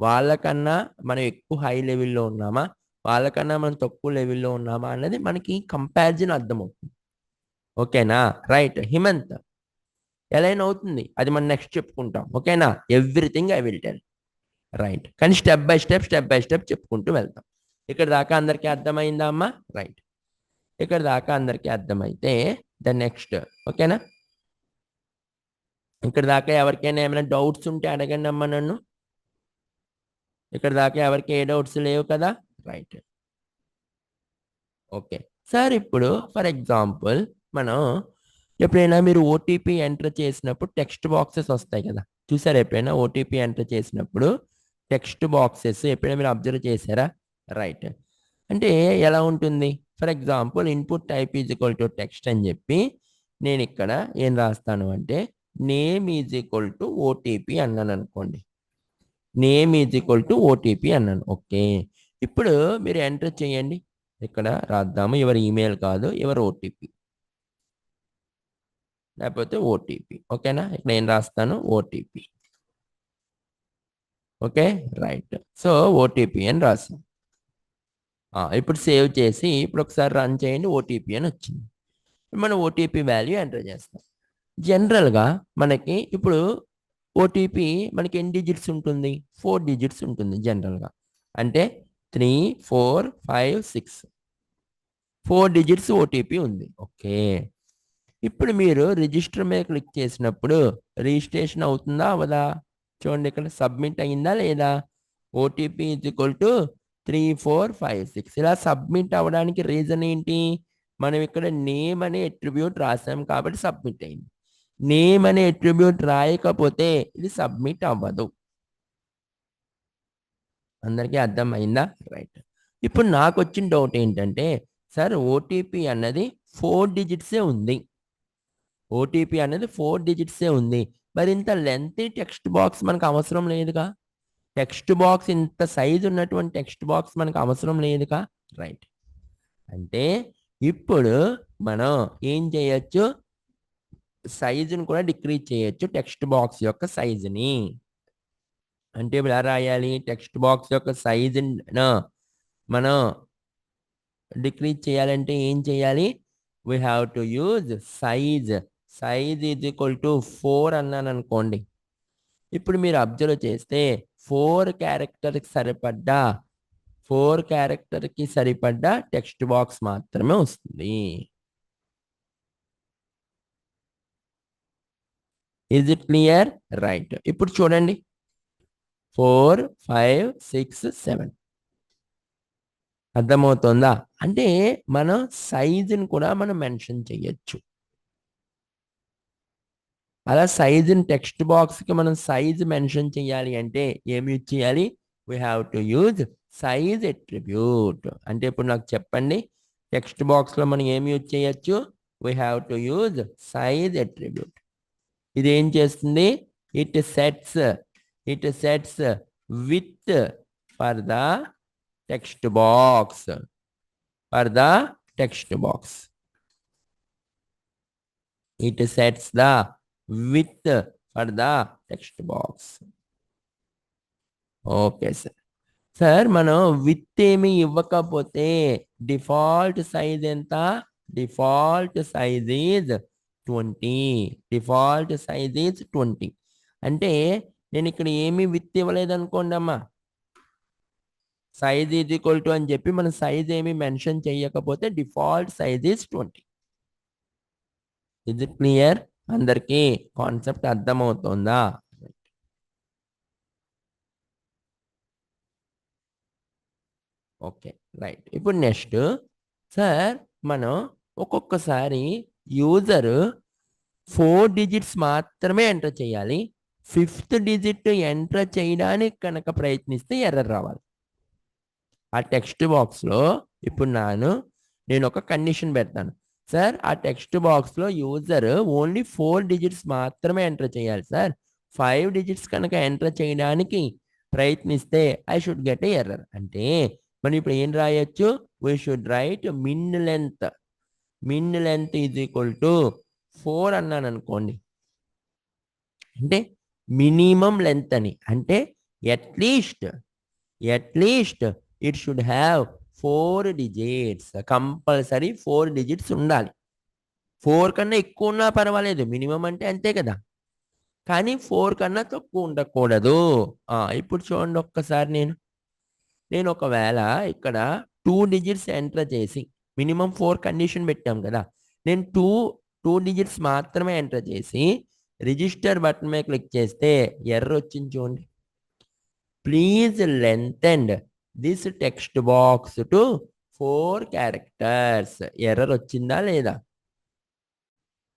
వాళ్ళకన్నా మనం ఎక్కువ హై లెవెల్లో ఉన్నామా, వాళ్ళకన్నా మనం తక్కువ లెవెల్లో ఉన్నామా అన్నది మనకి కంపారిజన్ అర్థమవుతుంది. ఓకేనా? రైట్. హిమంత్, ఎలా అయినా అవుతుంది, అది మనం నెక్స్ట్ చెప్పుకుంటాం. ఓకేనా? Everything I will tell. Right. కానీ స్టెప్ బై స్టెప్ చెప్పుకుంటూ వెళ్తాం. ఇక్కడ దాకా అందరికీ అర్థమైందా అమ్మా? రైట్. ఇక్కడ దాకా అందరికీ అర్థమైతే ద నెక్స్ట్. ఓకేనా? ఇక్కడ దాకా ఎవరికైనా ఏమైనా డౌట్స్ ఉంటే అడగండి అమ్మా నన్ను. ఇక్కడ దాకా ఎవరికి ఏ డౌట్స్ లేవు కదా? రైట్. ఓకే సార్, ఇప్పుడు ఫర్ ఎగ్జాంపుల్ మనం ఎప్పుడైనా మీరు ఓటీపీ ఎంటర్ చేసినప్పుడు టెక్స్ట్ బాక్సెస్ వస్తాయి కదా, చూసారా? ఎప్పుడైనా ఓటీపీ ఎంటర్ చేసినప్పుడు టెక్స్ట్ బాక్సెస్ ఎప్పుడైనా మీరు అబ్జర్వ్ చేశారా? రైట్. అంటే ఎలా ఉంటుంది? For example input type is equal to text అని చెప్పి నేను ఇక్కడ ఏం రాస్తాను అంటే name is equal to OTP అన్నాను అనుకోండి. Name is equal to OTP అన్నాను. ఓకే, ఇప్పుడు మీరు ఎంటర్ చేయండి. ఇక్కడ రాద్దాము, ఎవరి ఈమెయిల్ కాదు, ఎవరి ఓటీపీ, లేకపోతే ఓటీపీ. ఓకేనా? ఇక్కడ నేను రాస్తాను OTP. Okay, right. So OTP అని రాసాం. ఇప్పుడు సేవ్ చేసి ఇప్పుడు ఒకసారి రన్ చేయండి. ఓటీపీ అని వచ్చింది. మనం ఓటీపీ వాల్యూ ఎంటర్ చేస్తాం. జనరల్గా మనకి ఇప్పుడు ఓటీపీ మనకి ఎన్ని డిజిట్స్ ఉంటుంది? 4 డిజిట్స్ ఉంటుంది జనరల్గా. అంటే 3, 4, 5, 6, 4 డిజిట్స్ ఓటీపీ ఉంది. ఓకే, ఇప్పుడు మీరు రిజిస్టర్ మీద క్లిక్ చేసినప్పుడు రిజిస్ట్రేషన్ అవుతుందా అవదా? చూడండి, ఇక్కడ సబ్మిట్ అయిందా లేదా? OTP is equal to 3456. ఇలా సబ్మిట్ అవ్వడానికి రీజన్ ఏంటి? మనం ఇక్కడ నేమ్ అనే అట్రిబ్యూట్ రాసాం కాబట్టి సబ్మిట్ అయింది. నేమ్ అనే అట్రిబ్యూట్ రాయకపోతే ఇది సబ్మిట్ అవ్వదు. అందరికీ అర్థమైందా? రైట్. ఇప్పుడు నాకు వచ్చిన డౌట్ ఏంటంటే, సార్ ఓటీపీ అన్నది 4 డిజిట్సే ఉంది. ఓటీపీ అనేది 4 డిజిట్సే ఉంది. మరి ఇంత లెంతీ టెక్స్ట్ బాక్స్ మనకు అవసరం లేదుగా. టెక్స్ట్ బాక్స్ ఇంత సైజు ఉన్నటువంటి టెక్స్ట్ బాక్స్ మనకు అవసరం లేదుగా. రైట్. అంటే ఇప్పుడు మనం ఏం చేయొచ్చు? సైజుని కూడా డిక్రీజ్ చేయొచ్చు, టెక్స్ట్ బాక్స్ యొక్క సైజుని. అంటే ఇప్పుడు ఎలా రాయాలి? టెక్స్ట్ బాక్స్ యొక్క సైజుని మనం డిక్రీజ్ చేయాలంటే ఏం చేయాలి? We have to use size. Size is equal to 4 అన్నాను అనుకోండి. ఇప్పుడు మీరు అబ్జర్వ్ చేస్తే 4 క్యారెక్టర్కి సరిపడ్డా 4 క్యారెక్టర్కి సరిపడ్డా టెక్స్ట్ బాక్స్ మాత్రమే వస్తుంది. Is it clear? రైట్. ఇప్పుడు చూడండి, 4, 5, 6, 7 అర్థమవుతుందా? అంటే మనం సైజుని కూడా మనం మెన్షన్ చేయొచ్చు. అలా సైజుని టెక్స్ట్ బాక్స్కి మనం సైజ్ మెన్షన్ చేయాలి అంటే ఏమి యూజ్ చేయాలి? We have to use size attribute. అంటే ఇప్పుడు నాకు చెప్పండి, టెక్స్ట్ బాక్స్లో మనం ఏమి యూజ్ చేయొచ్చు? We have to use size attribute. ఇది ఏం చేస్తుంది? It sets with for the text box. It sets the width for the text box. Okay sir. Sir మనం విత్ ఏమి ఇవ్వకపోతే డిఫాల్ట్ సైజ్ ఎంత? Default size is 20. Default size is 20. అంటే నేను ఇక్కడ ఏమీ విత్ ఇవ్వలేదు అనుకోండి అమ్మా, సైజ్ ఈజ్ ఈక్వల్ టు అని చెప్పి మనం సైజ్ ఏమి మెన్షన్ చేయకపోతే default size is 20. Is it clear? అందరికీ కాన్సెప్ట్ అర్థమవుతుందా? Okay, right. ఇప్పుడు నెక్స్ట్ సార్, మనం ఒక్కొక్కసారి యూజర్ 4 డిజిట్స్ మాత్రమే ఎంటర్ చేయాలి. 5th డిజిట్ ఎంటర్ చేయడానికి కనుక ప్రయత్నిస్తే ఎర్రర్ రావాలి. ఆ టెక్స్ట్ బాక్స్లో ఇప్పుడు నేను ఒక కండిషన్ పెడతాను. సార్, ఆ టెక్స్ట్ బాక్స్లో యూజర్ ఓన్లీ 4 డిజిట్స్ మాత్రమే ఎంటర్ చేయాలి సార్. 5 డిజిట్స్ కనుక ఎంటర్ చేయడానికి ప్రయత్నిస్తే I should get a error. అంటే మనం ఇప్పుడు ఏం రాయొచ్చు? We should write min length is equal to 4 అన్నాను అనుకోండి. అంటే మినిమం లెంత్ అని, అంటే at least it should have 4 digits. Compulsory 4 digits ఉండాలి. 4 కన్నా ఎక్కువ ఉన్నా పర్వాలేదు, మినిమం అంటే అంతే కదా. కానీ 4 కన్నా తక్కువ ఉండకూడదు. ఇప్పుడు చూడండి ఒక్కసారి, నేను ఒకవేళ ఇక్కడ 2 డిజిట్స్ ఎంటర్ చేసి మినిమం 4 కండిషన్ పెట్టాం కదా, నేను 2 డిజిట్స్ మాత్రమే ఎంటర్ చేసి రిజిస్టర్ బటన్ మీద క్లిక్ చేస్తే ఎర్రర్ వచ్చింది చూడండి. Please lengthen this text box to 4 characters. Error వచ్చిందా లేదా?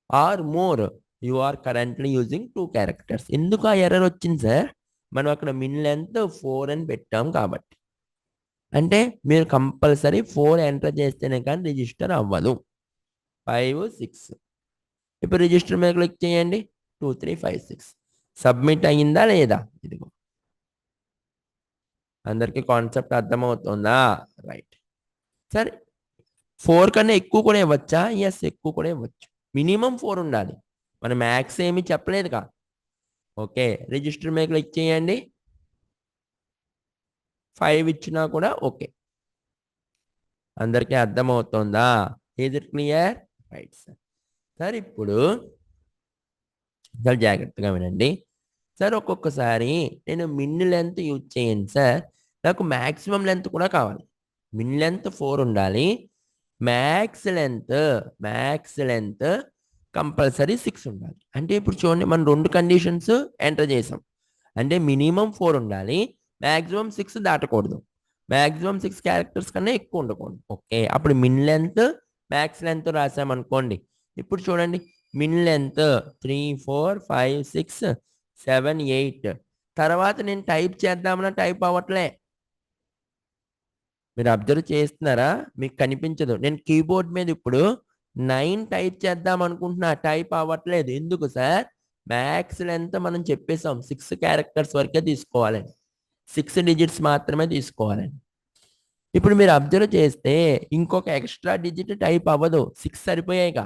Or more you are currently using 2 characters. ఎందుకు ఆ ఎర్రర్ వచ్చింది సార్? మనం అక్కడ మిన్ లెంత్ 4 అని పెట్టాం కాబట్టి. అంటే మీరు కంపల్సరీ 4 ఎంటర్ చేస్తేనే కానీ రిజిస్టర్ అవ్వదు. 5, 6. ఇప్పుడు రిజిస్టర్ మీద క్లిక్ చేయండి. 2, 3, 5, 6 సబ్మిట్ అయ్యిందా లేదా? ఇదిగో. అందరికీ కాన్సెప్ట్ అర్థమవుతుందా? రైట్. సరే, 4 కన్నా ఎక్కువ కూడా ఇవ్వచ్చా? ఎస్, ఎక్కువ కూడా ఇవ్వచ్చు. మినిమం 4 ఉండాలి. మనం మ్యాక్స్ ఏమి చెప్పలేదుగా. ఓకే, రిజిస్టర్ మీద క్లిక్ చేయండి. 5 ఇచ్చినా కూడా ఓకే. అందరికీ అర్థమవుతుందా? Is it clear? Right sir. Sir, ఇప్పుడు చాలా జాగ్రత్తగా వినండి సార్. ఒక్కొక్కసారి నేను మిన్ లెంత్ యూజ్ చేయను సార్, నాకు మ్యాక్సిమం లెంత్ కూడా కావాలి. మిన్ లెంత్ 4 ఉండాలి, మ్యాక్స్ లెంత్ కంపల్సరీ 6 ఉండాలి. అంటే ఇప్పుడు చూడండి, మనం 2 కండిషన్స్ ఎంటర్ చేసాం. అంటే మినిమం 4 ఉండాలి, మ్యాక్సిమం 6 దాటకూడదు, మ్యాక్సిమం 6 క్యారెక్టర్స్ కన్నా ఎక్కువ ఉండకూడదు. ఓకే, అప్పుడు మిన్ లెంత్ మ్యాక్స్ లెంత్ రాసామనుకోండి. ఇప్పుడు చూడండి, మిన్ లెంత్ 3, 4, 5, 6, 7, 8. తర్వాత నేను టైప్ చేద్దామన్నా టైప్ అవ్వట్లే. మీరు అబ్జర్వ్ చేస్తున్నారా? మీకు కనిపించదు. నేను కీబోర్డ్ మీద ఇప్పుడు 9 టైప్ చేద్దాం అనుకుంటున్నా, టైప్ అవ్వట్లేదు. ఎందుకు సార్? మ్యాక్స్ లెంత్ మనం చెప్పేసాం 6 క్యారెక్టర్స్ వరకే తీసుకోవాలని, 6 డిజిట్స్ మాత్రమే తీసుకోవాలని. ఇప్పుడు మీరు అబ్జర్వ్ చేస్తే ఇంకొక ఎక్స్ట్రా డిజిట్ టైప్ అవ్వదు, 6 సరిపోయాయిగా.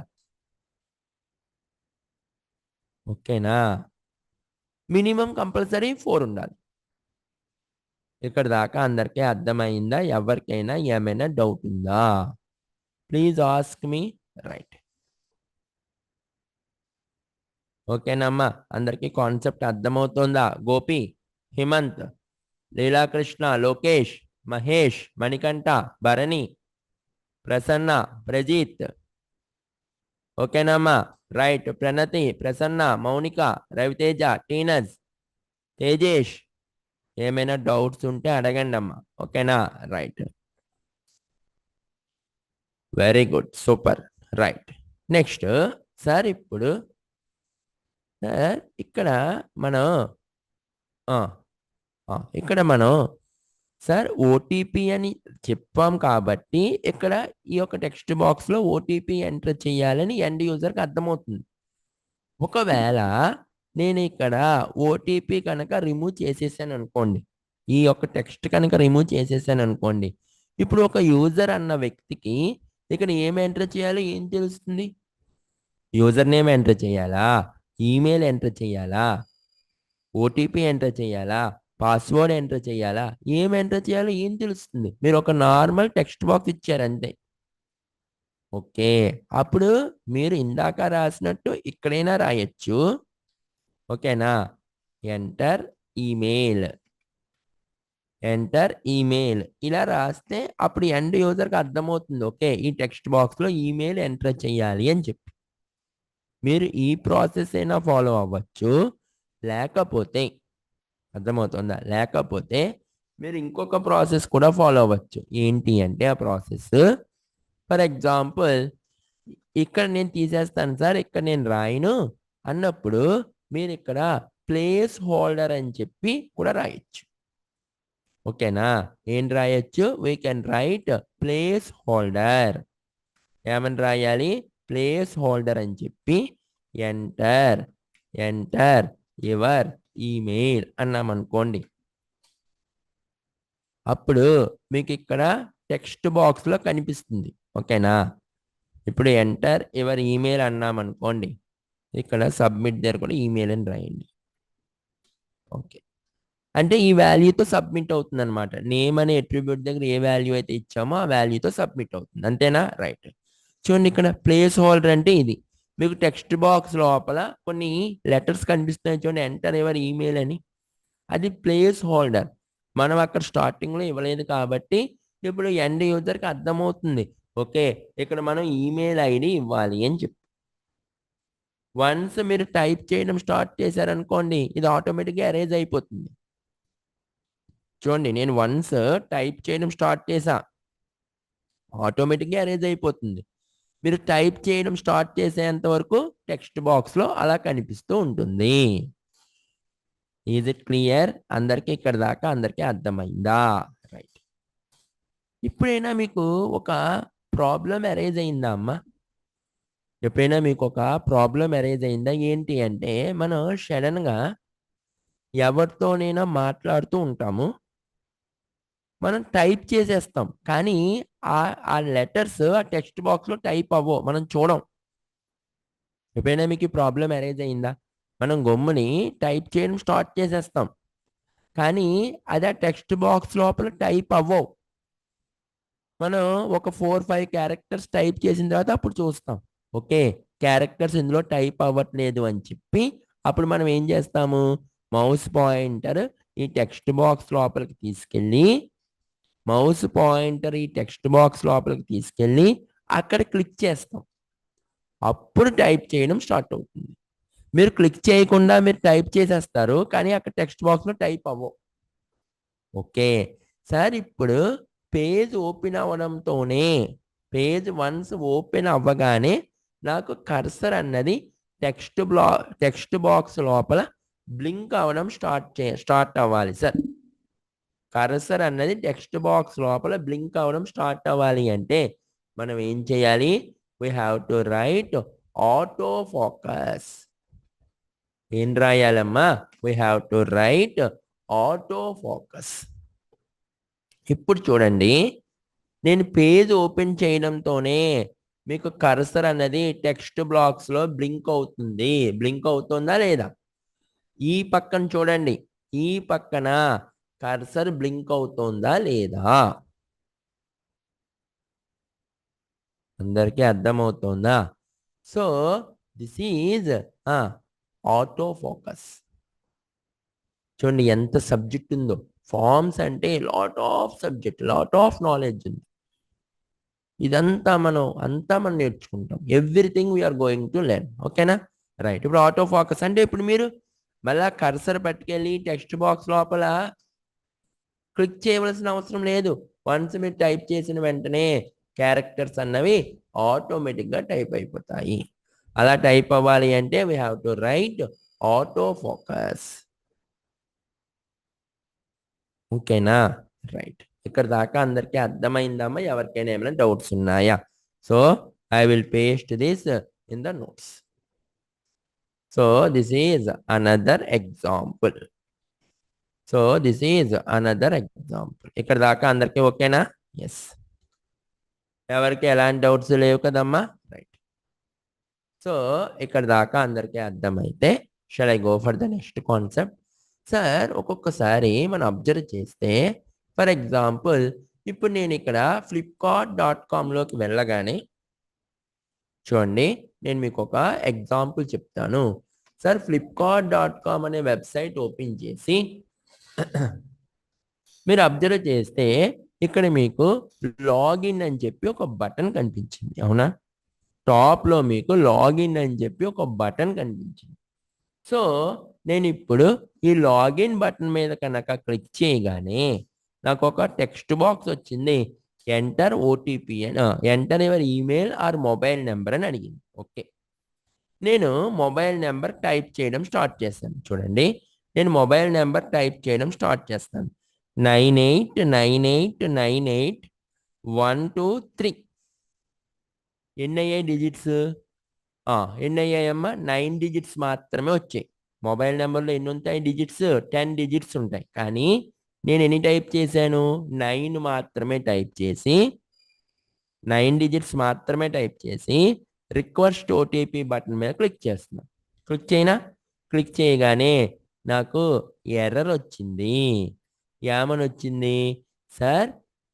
ఓకేనా? మినిమం కంపల్సరీ 4 ఉండాలి. ఇక్కడ దాకా అందరికీ అర్థమైందా? ఎవరికైనా ఏమైనా డౌట్ ఉందా? Please ask me. రైట్. ఓకేనమ్మా, అందరికీ కాన్సెప్ట్ అర్థమవుతుందా? గోపి, హిమంత్, లీలాకృష్ణ, లోకేష్, మహేష్, మణికంఠ, భరణి, ప్రసన్న, ప్రజీత్. ఓకేనమ్మా? రైట్. ప్రణతి, ప్రసన్న, మౌనిక, రవితేజ, టీనజ్, తేజేష్. ఏమైనా డౌట్స్ ఉంటే అడగండి అమ్మా. ఓకేనా? Right. Very good, super. Right. Next sir, ఇప్పుడు సార్ ఇక్కడ మనం సార్ ఓటీపీ అని చెప్పాం కాబట్టి ఇక్కడ ఈ యొక్క టెక్స్ట్ బాక్స్లో ఓటీపీ ఎంటర్ చేయాలని ఎండ్ యూజర్కి అర్థమవుతుంది. ఒకవేళ నేను ఇక్కడ ఓటీపీ కనుక రిమూవ్ చేసేసాను అనుకోండి, ఈ యొక్క టెక్స్ట్ కనుక రిమూవ్ చేసేసాను అనుకోండి, ఇప్పుడు ఒక యూజర్ అన్న వ్యక్తికి ఇక్కడ ఏం ఎంటర్ చేయాలో ఏం తెలుస్తుంది? యూజర్ నేమ్ ఎంటర్ చేయాలా, ఈమెయిల్ ఎంటర్ చేయాలా, ఓటీపీ ఎంటర్ చేయాలా, పాస్వర్డ్ ఎంటర్ చేయాలా, ఏం ఎంటర్ చేయాలో ఏం తెలుస్తుంది? మీరు ఒక నార్మల్ టెక్స్ట్ బాక్స్ ఇచ్చారు అంతే. ఓకే. అప్పుడు మీరు ఇందాక రాసినట్టు ఇక్కడైనా రాయొచ్చు. ఓకేనా? Enter email. ఎంటర్ ఈమెయిల్ ఇలా రాస్తే అప్పుడు ఎండ్ యూజర్కి అర్థమవుతుంది. ఓకే, ఈ టెక్స్ట్ బాక్స్లో ఈమెయిల్ ఎంటర్ చేయాలి అని చెప్పి. మీరు ఈ ప్రాసెస్ అయినా ఫాలో అవ్వచ్చు. లేకపోతే అర్థమవుతుందా? లేకపోతే మీరు ఇంకొక ప్రాసెస్ కూడా ఫాలో అవ్వచ్చు. ఏంటి అంటే ఆ ప్రాసెస్, ఫర్ ఎగ్జాంపుల్ ఇక్కడ నేను తీసేస్తాను సార్, ఇక్కడ నేను రాయను అన్నప్పుడు మీరు ఇక్కడ ప్లేస్ హోల్డర్ అని చెప్పి కూడా రాయొచ్చు. ఓకేనా? ఏం రాయొచ్చు? We can write place holder. ఏమని రాయాలి? ప్లేస్ హోల్డర్ అని చెప్పి ఎంటర్ ఎంటర్ యువర్ ఈమెయిల్ అన్నామనుకోండి. అప్పుడు మీకు ఇక్కడ టెక్స్ట్ బాక్స్లో కనిపిస్తుంది. ఓకేనా? ఇప్పుడు ఎంటర్ యువర్ ఈమెయిల్ అన్నామనుకోండి, ఇక్కడ సబ్మిట్ దగ్గర కూడా ఈమెయిల్ అని రాయండి. ఓకే, అంటే ఈ వాల్యూతో సబ్మిట్ అవుతుంది అనమాట. నేమ్ అనే అట్రిబ్యూట్ దగ్గర ఏ వాల్యూ అయితే ఇచ్చామో ఆ వాల్యూతో సబ్మిట్ అవుతుంది. అంతేనా? రైట్. చూడండి, ఇక్కడ ప్లేస్ హోల్డర్ అంటే ఇది. మీకు టెక్స్ట్ బాక్స్ లోపల కొన్ని లెటర్స్ కనిపిస్తున్నాయి చూడండి, ఎంటర్ యువర్ ఈమెయిల్ అని. అది ప్లేస్ హోల్డర్. మనం అక్కడ స్టార్టింగ్లో ఇవ్వలేదు కాబట్టి ఇప్పుడు ఎండ్ యూజర్కి అర్థమవుతుంది. ఓకే, ఇక్కడ మనం ఈమెయిల్ ఐడి ఇవ్వాలి అని చెప్పి. వన్స్ మీరు టైప్ చేయడం స్టార్ట్ చేశారనుకోండి, ఇది ఆటోమేటిక్గా అరేంజ్ అయిపోతుంది. చూడండి, నేను వన్స్ టైప్ చేయడం స్టార్ట్ చేసా, ఆటోమేటిక్గా అరేంజ్ అయిపోతుంది. మీరు టైప్ చేయడం స్టార్ట్ చేసేంత వరకు టెక్స్ట్ బాక్స్లో అలా కనిపిస్తూ ఉంటుంది. Is it clear? అందరికీ ఇక్కడ దాకా అందరికీ అర్థమైందా? రైట్. ఇప్పుడైనా మీకు ఒక ప్రాబ్లం అరేంజ్ అయిందా అమ్మా? ఎప్పుడైనా మీకు ఒక ప్రాబ్లం అరేంజ్ అయిందా? ఏంటి అంటే మనం సడన్గా ఎవరితోనైనా మాట్లాడుతూ ఉంటాము, మనం టైప్ చేసేస్తాం, కానీ ఆ లెటర్స్ ఆ టెక్స్ట్ బాక్స్లో టైప్ అవ్వవు, మనం చూడం. ఎప్పుడైనా మీకు ఈ ప్రాబ్లం అరేంజ్ అయిందా? మనం గమ్ముని టైప్ చేయడం స్టార్ట్ చేసేస్తాం, కానీ అది ఆ టెక్స్ట్ బాక్స్ లోపల టైప్ అవ్వవు. మనం ఒక 4-5 క్యారెక్టర్స్ టైప్ చేసిన తర్వాత అప్పుడు చూస్తాం, ఓకే క్యారెక్టర్స్ ఇందులో టైప్ అవ్వట్లేదు అని చెప్పి. అప్పుడు మనం ఏం చేస్తాము? మౌస్ పాయింటర్ ఈ టెక్స్ట్ బాక్స్ లోపలికి తీసుకెళ్ళి ఈ టెక్స్ట్ బాక్స్ లోపలికి తీసుకెళ్ళి అక్కడ క్లిక్ చేస్తాం. అప్పుడు టైప్ చేయడం స్టార్ట్ అవుతుంది. మీరు క్లిక్ చేయకుండా మీరు టైప్ చేసేస్తారు, కానీ అక్కడ టెక్స్ట్ బాక్స్లో టైప్ అవ్వవు. ఓకే సార్, ఇప్పుడు పేజ్ ఓపెన్ అవ్వడంతోనే, పేజ్ వన్స్ ఓపెన్ అవ్వగానే నాకు కర్సర్ అన్నది టెక్స్ట్ బాక్స్ లోపల బ్లింక్ అవ్వడం స్టార్ట్ అవ్వాలి సార్. కర్సర్ అన్నది టెక్స్ట్ బాక్స్ లోపల బ్లింక్ అవ్వడం స్టార్ట్ అవ్వాలి అంటే మనం ఏం చేయాలి? We have to write auto focus. ఏం రాయాలమ్మా? We have to write auto focus. ఇప్పుడు చూడండి, నేను పేజ్ ఓపెన్ చేయడంతోనే మీకు కర్సర్ అన్నది టెక్స్ట్ బాక్స్లో బ్లింక్ అవుతుంది. బ్లింక్ అవుతుందా లేదా? ఈ పక్కన చూడండి, ఈ పక్కన కర్సర్ బ్లింక్ అవుతుందా లేదా? అందరికీ అర్థమవుతుందా? So this is auto focus. చూడండి ఎంత సబ్జెక్ట్ ఉందో. ఫార్మ్స్ అంటే lot of subject, lot of knowledge ఉంది. ఇదంతా మనం నేర్చుకుంటాం. Everything we're going to learn. ఓకేనా? రైట్. ఇప్పుడు ఆటో ఫోకస్ అంటే ఇప్పుడు మీరు మళ్ళా కర్సర్ పట్టుకెళ్ళి టెక్స్ట్ బాక్స్ లోపల క్లిక్ చేయవలసిన అవసరం లేదు. వన్స్ మీరు టైప్ చేసిన వెంటనే క్యారెక్టర్స్ అన్నవి ఆటోమేటిక్గా టైప్ అయిపోతాయి. అలా టైప్ అవ్వాలి అంటే we have to write auto focus. ఓకేనా? రైట్. ఇక్కడ దాకా అందరికీ అర్థమైందమ్మా? ఎవరికైనా ఏమైనా డౌట్స్ ఉన్నాయా? So I will paste this in the notes. So this is another example. ఇక్కడ దాకా అందరికీ ఓకేనా? ఎస్. ఎవరికి ఎలాంటి డౌట్స్ లేవు కదమ్మా? రైట్. సో ఇక్కడ దాకా అందరికీ అర్థమైతే shall I go for the next concept. Sir, ఒక్కొక్కసారి మనం అబ్జర్వ్ చేస్తే, ఫర్ ఎగ్జాంపుల్ ఇప్పుడు నేను ఇక్కడ flipkart.comలోకి వెళ్ళగానే చూడండి, నేను మీకు ఒక ఎగ్జాంపుల్ చెప్తాను. సార్, flipkart.com అనే వెబ్సైట్ ఓపెన్ చేసి మీరు అబ్జర్వ్ చేస్తే ఇక్కడ మీకు లాగిన్ అని చెప్పి ఒక బటన్ కనిపించింది, అవునా? టాప్లో మీకు లాగిన్ అని చెప్పి ఒక బటన్ కనిపించింది. సో నేను ఇప్పుడు ఈ లాగిన్ బటన్ మీద కనుక క్లిక్ చేయగానే నాకు ఒక టెక్స్ట్ బాక్స్ వచ్చింది. ఎంటర్ ఓటీపీ అని, enter your email or mobile number అని అడిగింది. ఓకే, నేను మొబైల్ నెంబర్ టైప్ చేయడం స్టార్ట్ చేస్తాను. చూడండి, నేను మొబైల్ నెంబర్ టైప్ చేయడం స్టార్ట్ చేస్తాను. 989898 123. ఎన్ని అయ్యాయి డిజిట్స్? ఎన్ని అయ్యాయమ్మా? 9 డిజిట్స్ మాత్రమే వచ్చాయి. మొబైల్ నెంబర్లో ఎన్ని ఉంటాయి డిజిట్స్? 10 డిజిట్స్ ఉంటాయి. కానీ నేను ఎన్ని టైప్ చేశాను? 9 మాత్రమే టైప్ చేసి 9 డిజిట్స్ మాత్రమే టైప్ చేసి రిక్వెస్ట్ ఓటీపీ బటన్ మీద క్లిక్ చేస్తున్నా. క్లిక్ చేయగానే నాకు ఎర్రర్ వచ్చింది. ఏమని వచ్చింది? Sir,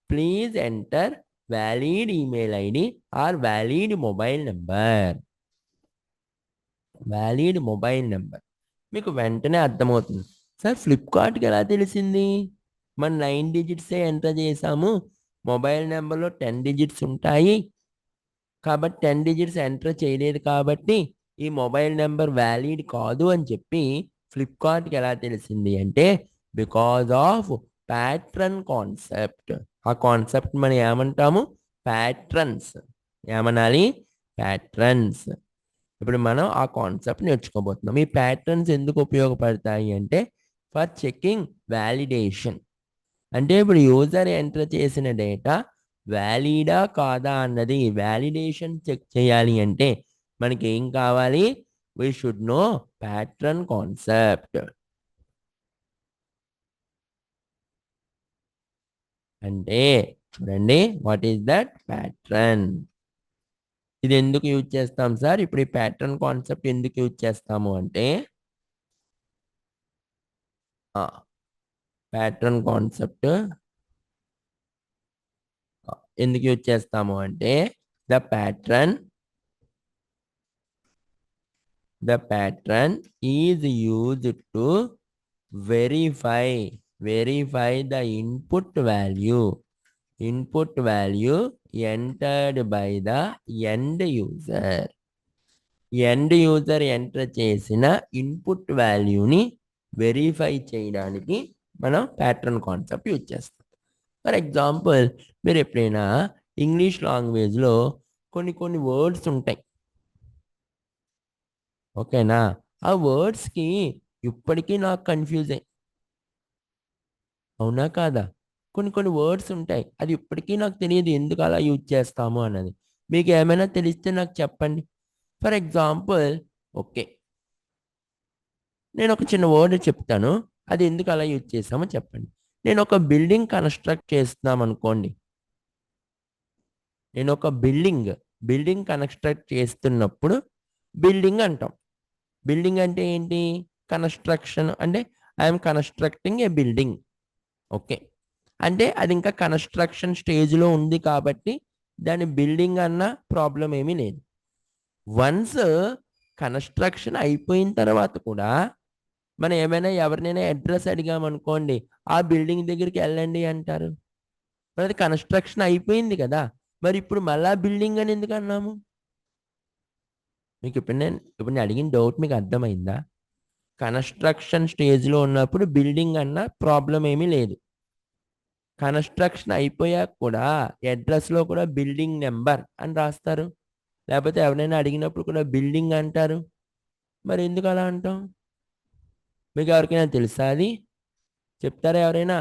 please enter valid email ID are valid mobile number. Valid mobile number. మీకు వెంటనే అర్థమవుతుంది, సార్ ఫ్లిప్కార్ట్కి ఎలా తెలిసింది? మన 9 డిజిట్సే ఎంటర్ చేసాము, మొబైల్ నెంబర్లో 10 డిజిట్స్ ఉంటాయి కాబట్టి 10 డిజిట్స్ ఎంటర్ చేయలేదు కాబట్టి ఈ మొబైల్ నెంబర్ వ్యాలిడ్ కాదు అని చెప్పి ఫ్లిప్కార్ట్కి ఎలా తెలిసింది అంటే, బికాజ్ ఆఫ్ ప్యాట్రన్ కాన్సెప్ట్. ఆ కాన్సెప్ట్ మనం ఏమంటాము? ప్యాట్రన్స్. ఏమనాలి? ప్యాట్రన్స్. ఇప్పుడు మనం ఆ కాన్సెప్ట్ నేర్చుకోబోతున్నాం. ఈ ప్యాటర్న్స్ ఎందుకు ఉపయోగపడతాయి అంటే, ఫర్ చెకింగ్ వ్యాలిడేషన్. అంటే ఇప్పుడు యూజర్ ఎంటర్ చేసిన డేటా వ్యాలిడా కాదా అన్నది వ్యాలిడేషన్ చెక్ చేయాలి అంటే మనకి ఏం కావాలి? We should know pattern concept. అంటే చూడండి, వాట్ ఈస్ దట్? ప్యాటర్న్. ఇది ఎందుకు యూజ్ చేస్తాం సార్? ఇప్పుడు ఈ ప్యాటర్న్ కాన్సెప్ట్ ఎందుకు యూజ్ చేస్తాము అంటే, ప్యాటర్న్ కాన్సెప్ట్ ఎందుకు యూజ్ చేస్తాము అంటే, the pattern is used to verify the input value entered by the end user. Enter చేసిన ఇన్పుట్ వాల్యూని వెరిఫై చేయడానికి మనం ప్యాటర్న్ కాన్సెప్ట్ యూజ్ చేస్తాం. ఫర్ ఎగ్జాంపుల్, మీరు ఎప్పుడైనా ఇంగ్లీష్ లాంగ్వేజ్లో కొన్ని వర్డ్స్ ఉంటాయి, ఓకేనా? ఆ వర్డ్స్కి ఇప్పటికీ నాకు కన్ఫ్యూజ్ అయ్యి, అవునా కాదా? కొన్ని వర్డ్స్ ఉంటాయి, అది ఇప్పటికీ నాకు తెలియదు ఎందుకు అలా యూజ్ చేస్తాము అన్నది. మీకు ఏమైనా తెలిస్తే నాకు చెప్పండి. ఫర్ ఎగ్జాంపుల్, ఓకే, నేను ఒక చిన్న వర్డ్ చెప్తాను, అది ఎందుకు అలా యూజ్ చేస్తామో చెప్పండి. నేను ఒక బిల్డింగ్ కన్స్ట్రక్ట్ చేస్తున్నాం అనుకోండి. నేను ఒక బిల్డింగ్ కన్స్ట్రక్ట్ చేస్తున్నప్పుడు బిల్డింగ్ అంటాం. బిల్డింగ్ అంటే ఏంటి? కన్స్ట్రక్షన్. అంటే I'm constructing A building. Okay, అంటే అది ఇంకా కన్స్ట్రక్షన్ స్టేజ్లో ఉంది కాబట్టి దాని బిల్డింగ్ అన్న ప్రాబ్లం ఏమీ లేదు. వన్స్ కన్స్ట్రక్షన్ అయిపోయిన తర్వాత కూడా మనం ఏమైనా ఎవరినైనా అడ్రస్ అడిగామనుకోండి, ఆ బిల్డింగ్ దగ్గరికి వెళ్ళండి అంటారు. మరి అది కన్స్ట్రక్షన్ అయిపోయింది కదా, మరి ఇప్పుడు మళ్ళా బిల్డింగ్ అని ఎందుకు అన్నాము? మీకు ఇప్పుడు నేను అడిగిన డౌట్ మీకు అర్థమైందా? కన్స్ట్రక్షన్ స్టేజ్లో ఉన్నప్పుడు బిల్డింగ్ అన్న ప్రాబ్లం ఏమీ లేదు. కన్స్ట్రక్షన్ అయిపోయాక కూడా అడ్రస్లో కూడా బిల్డింగ్ నెంబర్ అని రాస్తారు, లేకపోతే ఎవరైనా అడిగినప్పుడు కూడా బిల్డింగ్ అంటారు. మరి ఎందుకు అలా అంటాం? మీకు ఎవరికైనా తెలుసా? అది చెప్తారా ఎవరైనా?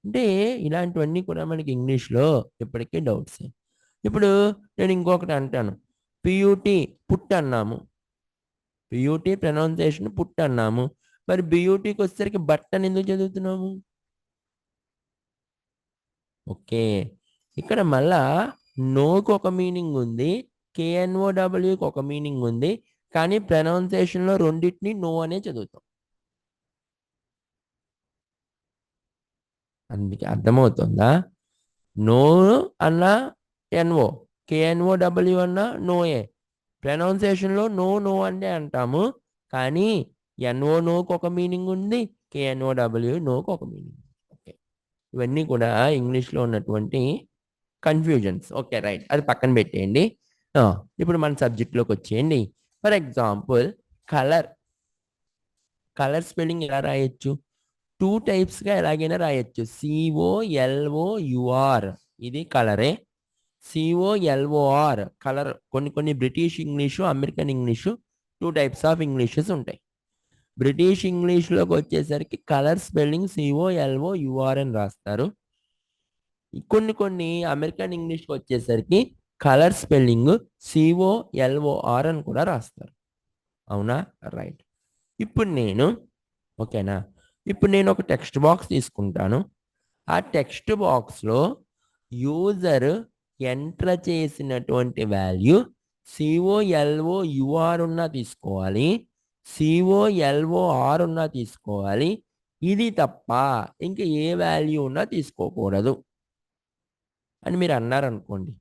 అంటే ఇలాంటివన్నీ కూడా మనకి ఇంగ్లీష్లో ఇప్పటికీ డౌట్స్. ఇప్పుడు నేను ఇంకొకటి అంటాను, పియూటీ పుట్ అన్నాము. పియూటీ ప్రొనౌన్సియేషన్ పుట్ అన్నాము. మరి బియూటీకి వచ్చేసరికి బట్ అని ఎందుకు చదువుతున్నాము? ఓకే, ఇక్కడ మళ్ళా నోకి ఒక మీనింగ్ ఉంది, కేఎన్ఓడబ్ల్యూకి ఒక మీనింగ్ ఉంది, కానీ ప్రొనౌన్సియేషన్లో రెండింటిని నో అనే చదువుతాం. అందుకే అర్థమవుతుందా? నో అన్న ఎన్ఓ, KNOW అన్నా నోయే. ప్రొనౌన్సియేషన్లో నో నో అంటే అంటాము. కానీ NO నోకి ఒక మీనింగ్ ఉంది. KNOW నోకి ఒక మీనింగ్. ఓకే. ఇవన్నీ కూడా ఇంగ్లీష్లో ఉన్నటువంటి కన్ఫ్యూజన్స్. Okay right. అది పక్కన పెట్టేయండి. ఇప్పుడు మన సబ్జెక్ట్లోకి వచ్చేయండి. For example colour. Colour spelling ఎలా రాయొచ్చు? 2 టైప్స్గా ఎలాగైనా రాయొచ్చు. COLOUR ఇది కలరే. COLOR colour. కొన్ని British English, American English 2 types of Englishes ఉంటాయి. బ్రిటిష్ ఇంగ్లీష్లోకి వచ్చేసరికి కలర్ స్పెల్లింగ్ COLOUR అని రాస్తారు. కొన్ని అమెరికన్ ఇంగ్లీష్కి వచ్చేసరికి కలర్ స్పెల్లింగ్ COLOR అని కూడా రాస్తారు. అవునా? రైట్. ఓకేనా, ఇప్పుడు నేను ఒక టెక్స్ట్ బాక్స్ తీసుకుంటాను. ఆ టెక్స్ట్ బాక్స్లో యూజర్ ఎంటర్ చేసినటువంటి వాల్యూ COLOUR ఉన్నా తీసుకోవాలి, COLOR ఉన్నా తీసుకోవాలి. ఇది తప్ప ఇంకా ఏ వాల్యూ ఉన్నా తీసుకోకూడదు అని మీరు అన్నారనుకోండి.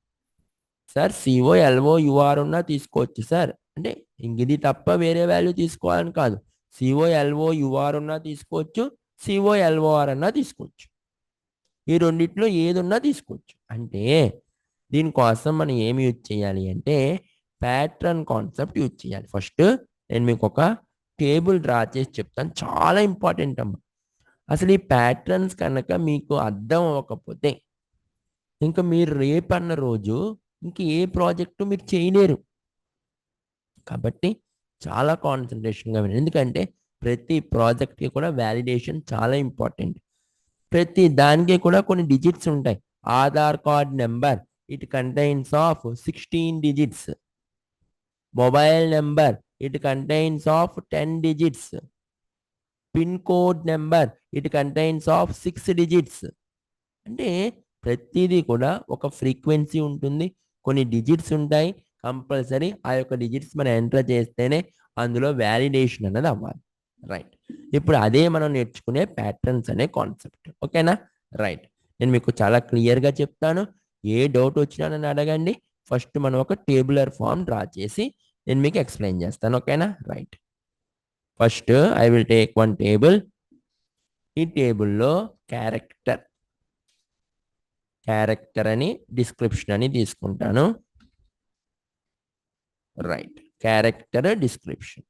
సార్ COLOUR ఉన్నా తీసుకోవచ్చు సార్ అంటే ఇంక ఇది తప్ప వేరే వాల్యూ తీసుకోవాలని కాదు. COLOUR ఉన్నా తీసుకోవచ్చు, COLOR అన్నా తీసుకోవచ్చు. ఈ రెండిట్లో ఏదున్నా తీసుకోవచ్చు. అంటే దీనికోసం మనం ఏమి యూజ్ చేయాలి అంటే ప్యాట్రన్ కాన్సెప్ట్ యూజ్ చేయాలి. ఫస్ట్ నేను మీకు ఒక టేబుల్ డ్రా చేసి చెప్తాను. చాలా ఇంపార్టెంట్ అమ్మ. అసలు ఈ ప్యాట్రన్స్ కనుక మీకు అర్థం అవ్వకపోతే ఇంకా మీరు రేపన్న రోజు ఇంక ఏ ప్రాజెక్టు మీరు చేయలేరు. కాబట్టి చాలా కాన్సన్ట్రేషన్గా వినండి. ఎందుకంటే ప్రతి ప్రాజెక్ట్కి కూడా వ్యాలిడేషన్ చాలా ఇంపార్టెంట్. ప్రతి దానికి కూడా కొన్ని డిజిట్స్ ఉంటాయి. Aadhaar card number it contains of 16 digits. Mobile number it contains of 10 digits. Pin code number it contains of 6 digits. అంటే ప్రతిదీ కూడా ఒక ఫ్రీక్వెన్సీ ఉంటుంది, కొన్ని డిజిట్స్ ఉంటాయి. కంపల్సరీ ఆ యొక్క డిజిట్స్ మనం ఎంటర్ చేస్తేనే అందులో వ్యాలిడేషన్ అన్నది అవ్వాలి. రైట్. ఇప్పుడు అదే మనం నేర్చుకునే ప్యాటర్న్స్ అనే కాన్సెప్ట్. ఓకేనా? రైట్. నేను మీకు చాలా క్లియర్గా చెప్తాను. ఏ డౌట్ వచ్చినా నన్ను అడగండి. ఫస్ట్ మనం ఒక టేబులర్ ఫామ్ డ్రా చేసి నేను మీకు ఎక్స్ప్లెయిన్ చేస్తాను. ఓకేనా? Right. First I will take one table. ఈ టేబుల్లో క్యారెక్టర్ అని డిస్క్రిప్షన్ అని తీసుకుంటాను. Right. Character description.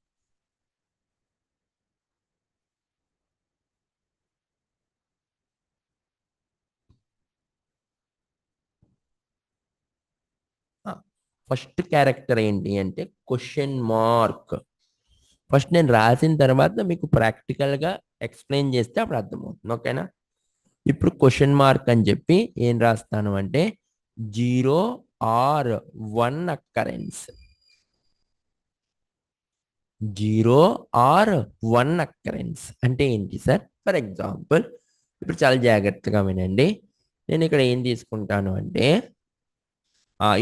First character ఏంటి అంటే క్వశ్చన్ మార్క్. ఫస్ట్ నేను రాసిన తర్వాత మీకు ప్రాక్టికల్గా ఎక్స్ప్లెయిన్ చేస్తే అప్పుడు అర్థమవుతుంది. ఓకేనా? ఇప్పుడు క్వశ్చన్ మార్క్ అని చెప్పి ఏం రాస్తాను అంటే 0 or 1 అక్కరెన్స్. 0 or 1 అక్కరెన్స్ అంటే ఏంటి సార్? ఫర్ ఎగ్జాంపుల్ ఇప్పుడు చాలా జాగ్రత్తగా వినండి. నేను ఇక్కడ ఏం తీసుకుంటాను అంటే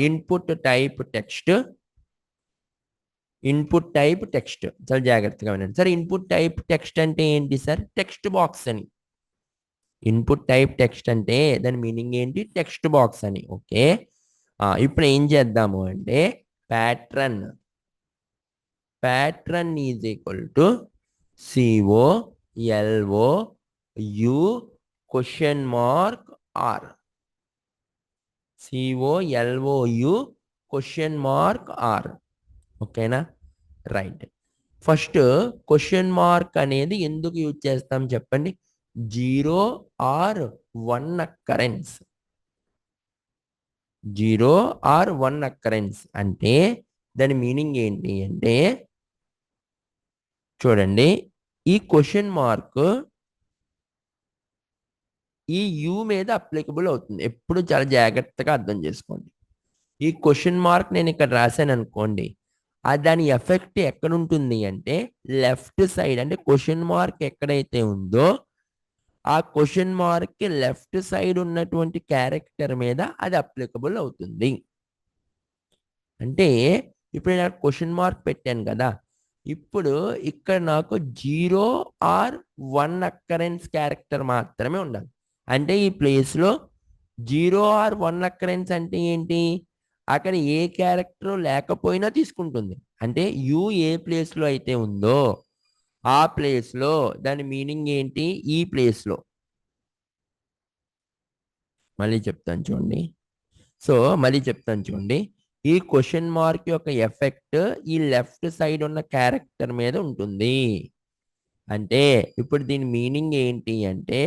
ఇన్పుట్ టైప్ టెక్స్ట్. చాలా జాగ్రత్తగా వినండి సార్. ఇన్పుట్ టైప్ టెక్స్ట్ అంటే ఏంటి సార్? టెక్స్ట్ బాక్స్ అని. ఇన్పుట్ టైప్ టెక్స్ట్ అంటే దాని మీనింగ్ ఏంటి? టెక్స్ట్ బాక్స్ అని. ఓకే. ఇప్పుడు ఏం చేద్దాము అంటే pattern is equal to COLOU question mark R. COLOU question mark R. ఓకేనా? రైట్. ఫస్ట్ క్వశ్చన్ మార్క్ అనేది ఎందుకు యూజ్ చేస్తాం చెప్పండి? 0 or 1 అక్కరెన్స్. 0 or 1 అక్కరెన్స్ అంటే దాని మీనింగ్ ఏంటి అంటే చూడండి, ఈ క్వశ్చన్ మార్క్ ఈ యూ మీద అప్లికబుల్ అవుతుంది. ఎప్పుడు చాలా జాగ్రత్తగా అర్థం చేసుకోండి. ఈ క్వశ్చన్ మార్క్ నేను ఇక్కడ రాశాను అనుకోండి, దాని ఎఫెక్ట్ ఎక్కడ ఉంటుంది అంటే లెఫ్ట్ సైడ్. అంటే క్వశ్చన్ మార్క్ ఎక్కడైతే ఉందో ఆ క్వశ్చన్ మార్క్ కి లెఫ్ట్ సైడ్ ఉన్నటువంటి క్యారెక్టర్ మీద అది అప్లికబుల్ అవుతుంది. అంటే ఇప్పుడు నేను క్వశ్చన్ మార్క్ పెట్టాను కదా, ఇప్పుడు ఇక్కడ నాకు 0 or 1 అక్కరెన్స్ క్యారెక్టర్ మాత్రమే ఉండాలి. అంటే ఈ ప్లేస్లో 0 or 1 అక్కరెన్స్ అంటే ఏంటి? అక్కడ ఏ క్యారెక్టర్ లేకపోయినా తీసుకుంటుంది. అంటే యు ఏ ప్లేస్లో అయితే ఉందో ఆ ప్లేస్లో దాని మీనింగ్ ఏంటి? ఈ ప్లేస్లో. మళ్ళీ చెప్తాను చూడండి. సో మళ్ళీ చెప్తాను చూడండి. ఈ క్వశ్చన్ మార్క్ యొక్క ఎఫెక్ట్ ఈ లెఫ్ట్ సైడ్ ఉన్న క్యారెక్టర్ మీద ఉంటుంది. అంటే ఇప్పుడు దీని మీనింగ్ ఏంటి అంటే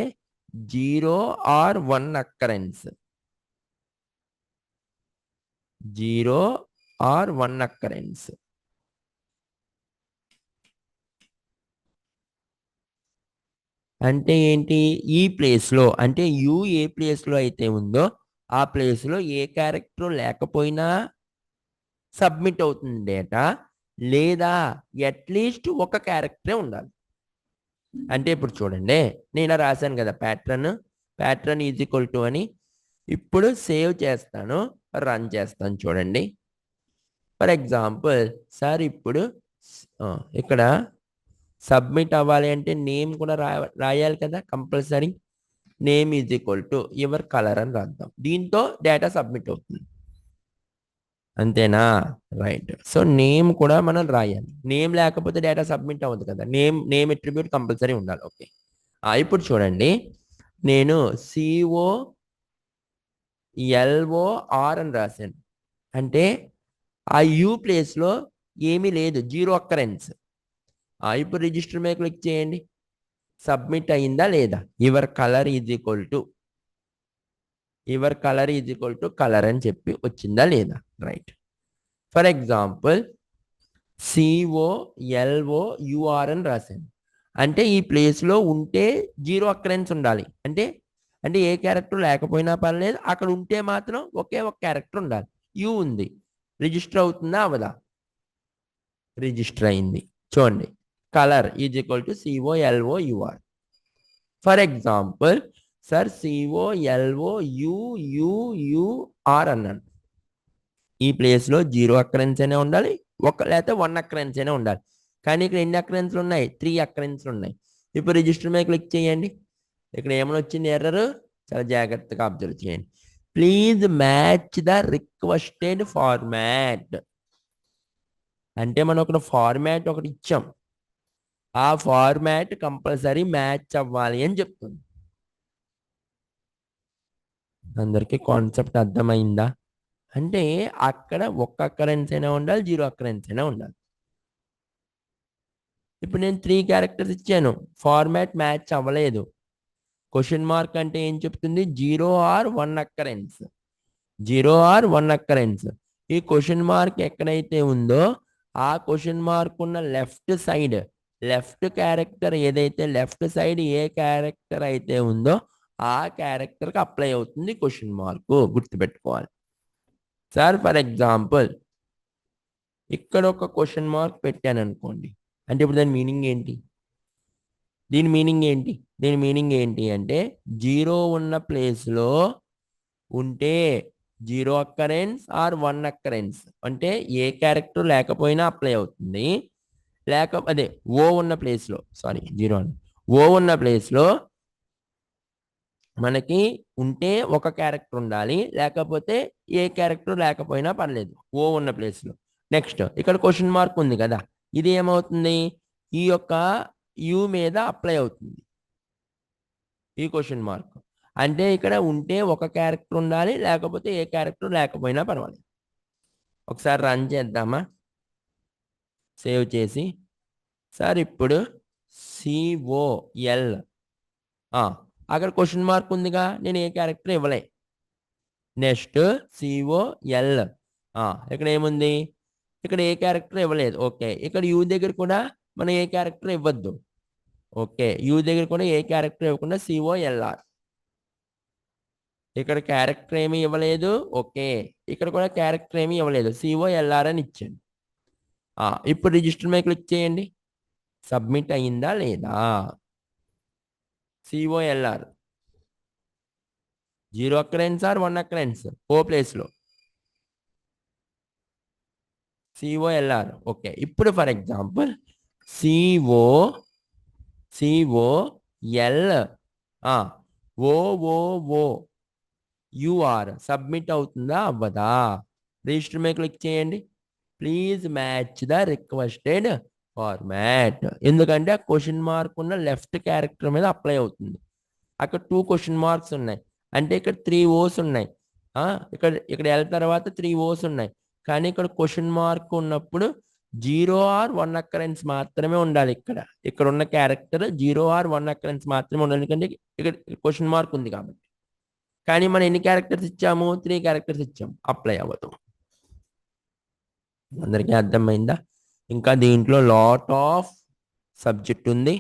0 ఆర్ 1 అక్కరెన్స్. 0 or 1 occurrence. అంటే ఏంటి? ఈ ప్లేస్లో అంటే యు ఏ ప్లేస్లో అయితే ఉందో ఆ ప్లేస్లో ఏ క్యారెక్టర్ లేకపోయినా సబ్మిట్ అవుతుంది డేటా. లేదా అట్లీస్ట్ ఒక క్యారెక్టరే ఉండాలి. అంటే ఇప్పుడు చూడండి, నేను ఇలా రాశాను కదా ప్యాట్రన్ ఈజ్ ఈక్వల్ టు అని. ఇప్పుడు సేవ్ చేస్తాను, రన్ చేస్తాను చూడండి. ఫర్ ఎగ్జాంపుల్ సార్ ఇప్పుడు ఆ, ఇక్కడ సబ్మిట్ అవ్వాలి అంటే నేమ్ కూడా రాయాలి కదా compulsory. Name is equal to your colour అని రాద్దాం. దీంతో డేటా సబ్మిట్ అవుతుంది. అంతేనా? రైట్. సో నేమ్ కూడా మనం రాయాలి. నేమ్ లేకపోతే డేటా సబ్మిట్ అవ్వదు కదా. నేమ్ అట్రిబ్యూట్ కంపల్సరీ ఉండాలి. ఓకే. ఇప్పుడు చూడండి, నేను COLOR అని రాశాను. అంటే ఆ యూ ప్లేస్లో ఏమీ లేదు, 0 అక్కరెన్స్. ఇప్పుడు రిజిస్టర్ మీద క్లిక్ చేయండి. సబ్మిట్ అయిందా లేదా? Your colour is equal to colour అని చెప్పి వచ్చిందా లేదా? రైట్. ఫర్ ఎగ్జాంపుల్ COLOUR అని రాశాను. అంటే ఈ ప్లేస్లో ఉంటే 0 అక్కరెన్స్ ఉండాలి. అంటే అంటే ఏ క్యారెక్టర్ లేకపోయినా పర్లేదు, అక్కడ ఉంటే మాత్రం ఒకే ఒక క్యారెక్టర్ ఉండాలి. యూ ఉంది. రిజిస్టర్ అవుతుందా అవదా? రిజిస్టర్ అయింది. చూడండి, colour is equal to COLOUR. For example sir COLOUUUR అన్నాను. ఈ ప్లేస్లో 0 అక్కరెన్స్ అయినా ఉండాలి, లేకపోతే 1 అక్కరెన్స్ అయినా ఉండాలి. కానీ ఇక్కడ ఎన్ని అక్కరెన్స్లు ఉన్నాయి? 3 అక్కరెన్స్లు ఉన్నాయి. ఇప్పుడు రిజిస్టర్ మీద క్లిక్ చేయండి. ఇక్కడ ఏమైనా వచ్చింది ఎర్రర్? చాలా జాగ్రత్తగా అబ్జర్వ్ చేయండి. Please match the requested format. అంటే మనం ఒక ఫార్మాట్ ఒకటి ఇచ్చాం, ఆ ఫార్మాట్ కంపల్సరీ మ్యాచ్ అవ్వాలి అని చెప్తుంది. అందరికీ కాన్సెప్ట్ అర్థమైందా? అంటే అక్కడ ఒక్క అక్కరెన్స్ అయినా ఉండాలి, 0 అక్కరెన్స్ అయినా ఉండాలి. ఇప్పుడు నేను 3 క్యారెక్టర్స్ ఇచ్చాను, ఫార్మాట్ మ్యాచ్ అవ్వలేదు. క్వశ్చన్ మార్క్ అంటే ఏం చెప్తుంది? 0 ఆర్ 1 అక్కరెన్స్. 0 or 1 occurrence. ఈ క్వశ్చన్ మార్క్ ఎక్కడైతే ఉందో ఆ క్వశ్చన్ మార్క్ ఉన్న లెఫ్ట్ క్యారెక్టర్ ఏదైతే లెఫ్ట్ సైడ్ ఏ క్యారెక్టర్ అయితే ఉందో ఆ క్యారెక్టర్కి అప్లై అవుతుంది క్వశ్చన్ మార్క్. గుర్తుపెట్టుకోవాలి. సార్ ఫర్ ఎగ్జాంపుల్ ఇక్కడ ఒక క్వశ్చన్ మార్క్ పెట్టాను అనుకోండి. అంటే ఇప్పుడు దాని మీనింగ్ ఏంటి? దీని మీనింగ్ ఏంటి అంటే 0 ఉన్న ప్లేస్లో ఉంటే 0 అక్కరెన్స్ ఆర్ 1 అక్కరెన్స్. అంటే ఏ క్యారెక్టర్ లేకపోయినా అప్లై అవుతుంది. అదే ఓ ఉన్న ప్లేస్లో, సారీ 0 అని, ఓ ఉన్న ప్లేస్లో మనకి ఉంటే ఒక క్యారెక్టర్ ఉండాలి, లేకపోతే ఏ క్యారెక్టర్ లేకపోయినా పర్లేదు ఓ ఉన్న ప్లేస్లో. నెక్స్ట్ ఇక్కడ క్వశ్చన్ మార్క్ ఉంది కదా, ఇది ఏమవుతుంది? ఈ యొక్క యూ మీద అప్లై అవుతుంది ఈ క్వశ్చన్ మార్క్. అంటే ఇక్కడ ఉంటే ఒక క్యారెక్టర్ ఉండాలి, లేకపోతే ఏ క్యారెక్టర్ లేకపోయినా పర్వాలేదు. ఒకసారి రన్ చేద్దామా? సేవ్ చేసి. సార్ ఇప్పుడు COL అక్కడ క్వశ్చన్ మార్క్ ఉందిగా, నేను ఏ క్యారెక్టర్ ఇవ్వలే. నెక్స్ట్ COL ఇక్కడ ఏముంది? ఇక్కడ ఏ క్యారెక్టర్ ఇవ్వలేదు. ఓకే. ఇక్కడ యూ దగ్గర కూడా మనం ఏ క్యారెక్టర్ ఇవ్వద్దు. ఓకే. యూ దగ్గర కూడా ఏ క్యారెక్టర్ ఇవ్వకుండా COLR. ఇక్కడ క్యారెక్టర్ ఏమీ ఇవ్వలేదు. ఓకే. ఇక్కడ కూడా క్యారెక్టర్ ఏమీ ఇవ్వలేదు, COLR అని ఇచ్చాను. ఇప్పుడు రిజిస్టర్ మీద క్లిక్ చేయండి. సబ్మిట్ అయిందా లేదా? COLR 0 అక్కరెన్స్ ఆర్ 1 అక్కరెన్స్ ఓ ప్లేస్లో COLR. ఓకే. ఇప్పుడు for example COL OOOUR submit అవుతుందా అవ్వదా? రిజిస్టర్ మీద క్లిక్ చేయండి. Please match the requested format. ఎందుకంటే ఆ క్వశ్చన్ మార్క్ ఉన్న లెఫ్ట్ క్యారెక్టర్ మీద అప్లై అవుతుంది. అక్కడ 2 క్వశ్చన్ మార్క్స్ ఉన్నాయి. అంటే ఇక్కడ 3 ఓస్ ఉన్నాయి. ఇక్కడ ఇక్కడ ఎల్ తర్వాత 3 ఓస్ ఉన్నాయి. కానీ ఇక్కడ క్వశ్చన్ మార్క్ ఉన్నప్పుడు 0 ఆర్ 1 అకరెన్స్ మాత్రమే ఉండాలి. ఇక్కడ ఉన్న క్యారెక్టర్ 0 ఆర్ 1 అకరెన్స్ మాత్రమే ఉండాలి. ఎందుకంటే ఇక్కడ క్వశ్చన్ మార్క్ ఉంది కాబట్టి. కానీ మనం ఎన్ని క్యారెక్టర్స్ ఇచ్చాము? 3 క్యారెక్టర్స్ ఇచ్చాము. అప్లై అవ్వదు. అందరికీ అర్థమైందా? ఇంకా దీంట్లో లాట్ ఆఫ్ సబ్జెక్ట్ ఉంది.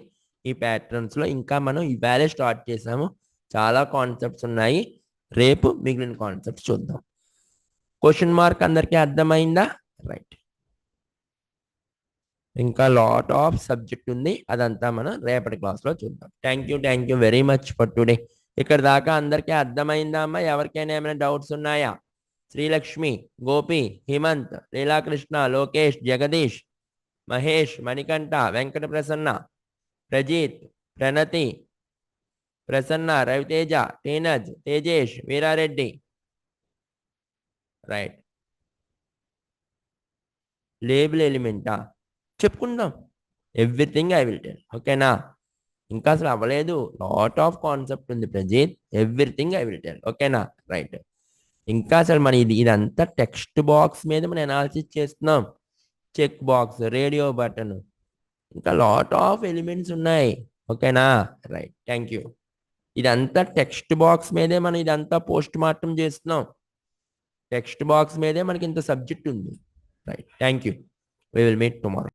ఈ ప్యాటర్న్స్లో ఇంకా మనం ఇవాళే స్టార్ట్ చేసాము. చాలా కాన్సెప్ట్స్ ఉన్నాయి. రేపు మిగిలిన కాన్సెప్ట్స్ చూద్దాం. క్వశ్చన్ మార్క్ అందరికీ అర్థమైందా? రైట్. ఇంకా లాట్ ఆఫ్ సబ్జెక్ట్ ఉంది. అదంతా మనం రేపటి క్లాస్లో చూద్దాం. Thank you very much for today. ఇక్కడ దాకా అందరికీ అర్థమైందా అమ్మా? ఎవరికైనా ఏమైనా డౌట్స్ ఉన్నాయా? శ్రీలక్ష్మి, గోపి, హిమంత్, లీలాకృష్ణ, లోకేష్, జగదీష్, మహేష్, మణికంఠ, వెంకట ప్రసన్న, ప్రజీత్, ప్రణతి, ప్రసన్న, రవితేజ, టీనజ్, తేజేష్, వీరారెడ్డి. రైట్. లేబుల్ ఎలిమెంటా చెప్పుకుందాం. Everything I will tell. ఓకేనా? ఇంకా అసలు అవ్వలేదు. లాట్ ఆఫ్ కాన్సెప్ట్ ఉంది Prajeeth. Everything I will tell. ఓకేనా? రైట్. ఇంకా అసలు మన ఇదంతా టెక్స్ట్ బాక్స్ మీద మనం అనాలిసిస్ చేస్తున్నాం. చెక్ బాక్స్, రేడియో బటన్, ఇంకా లాట్ ఆఫ్ ఎలిమెంట్స్ ఉన్నాయి. ఓకేనా? రైట్. Thank you. ఇదంతా టెక్స్ట్ బాక్స్ మీదే మనం ఇదంతా పోస్ట్ మార్టం చేస్తున్నాం. టెక్స్ట్ బాక్స్ మీదే మనకి ఇంత సబ్జెక్ట్ ఉంది. Right. Thank you. We will meet tomorrow.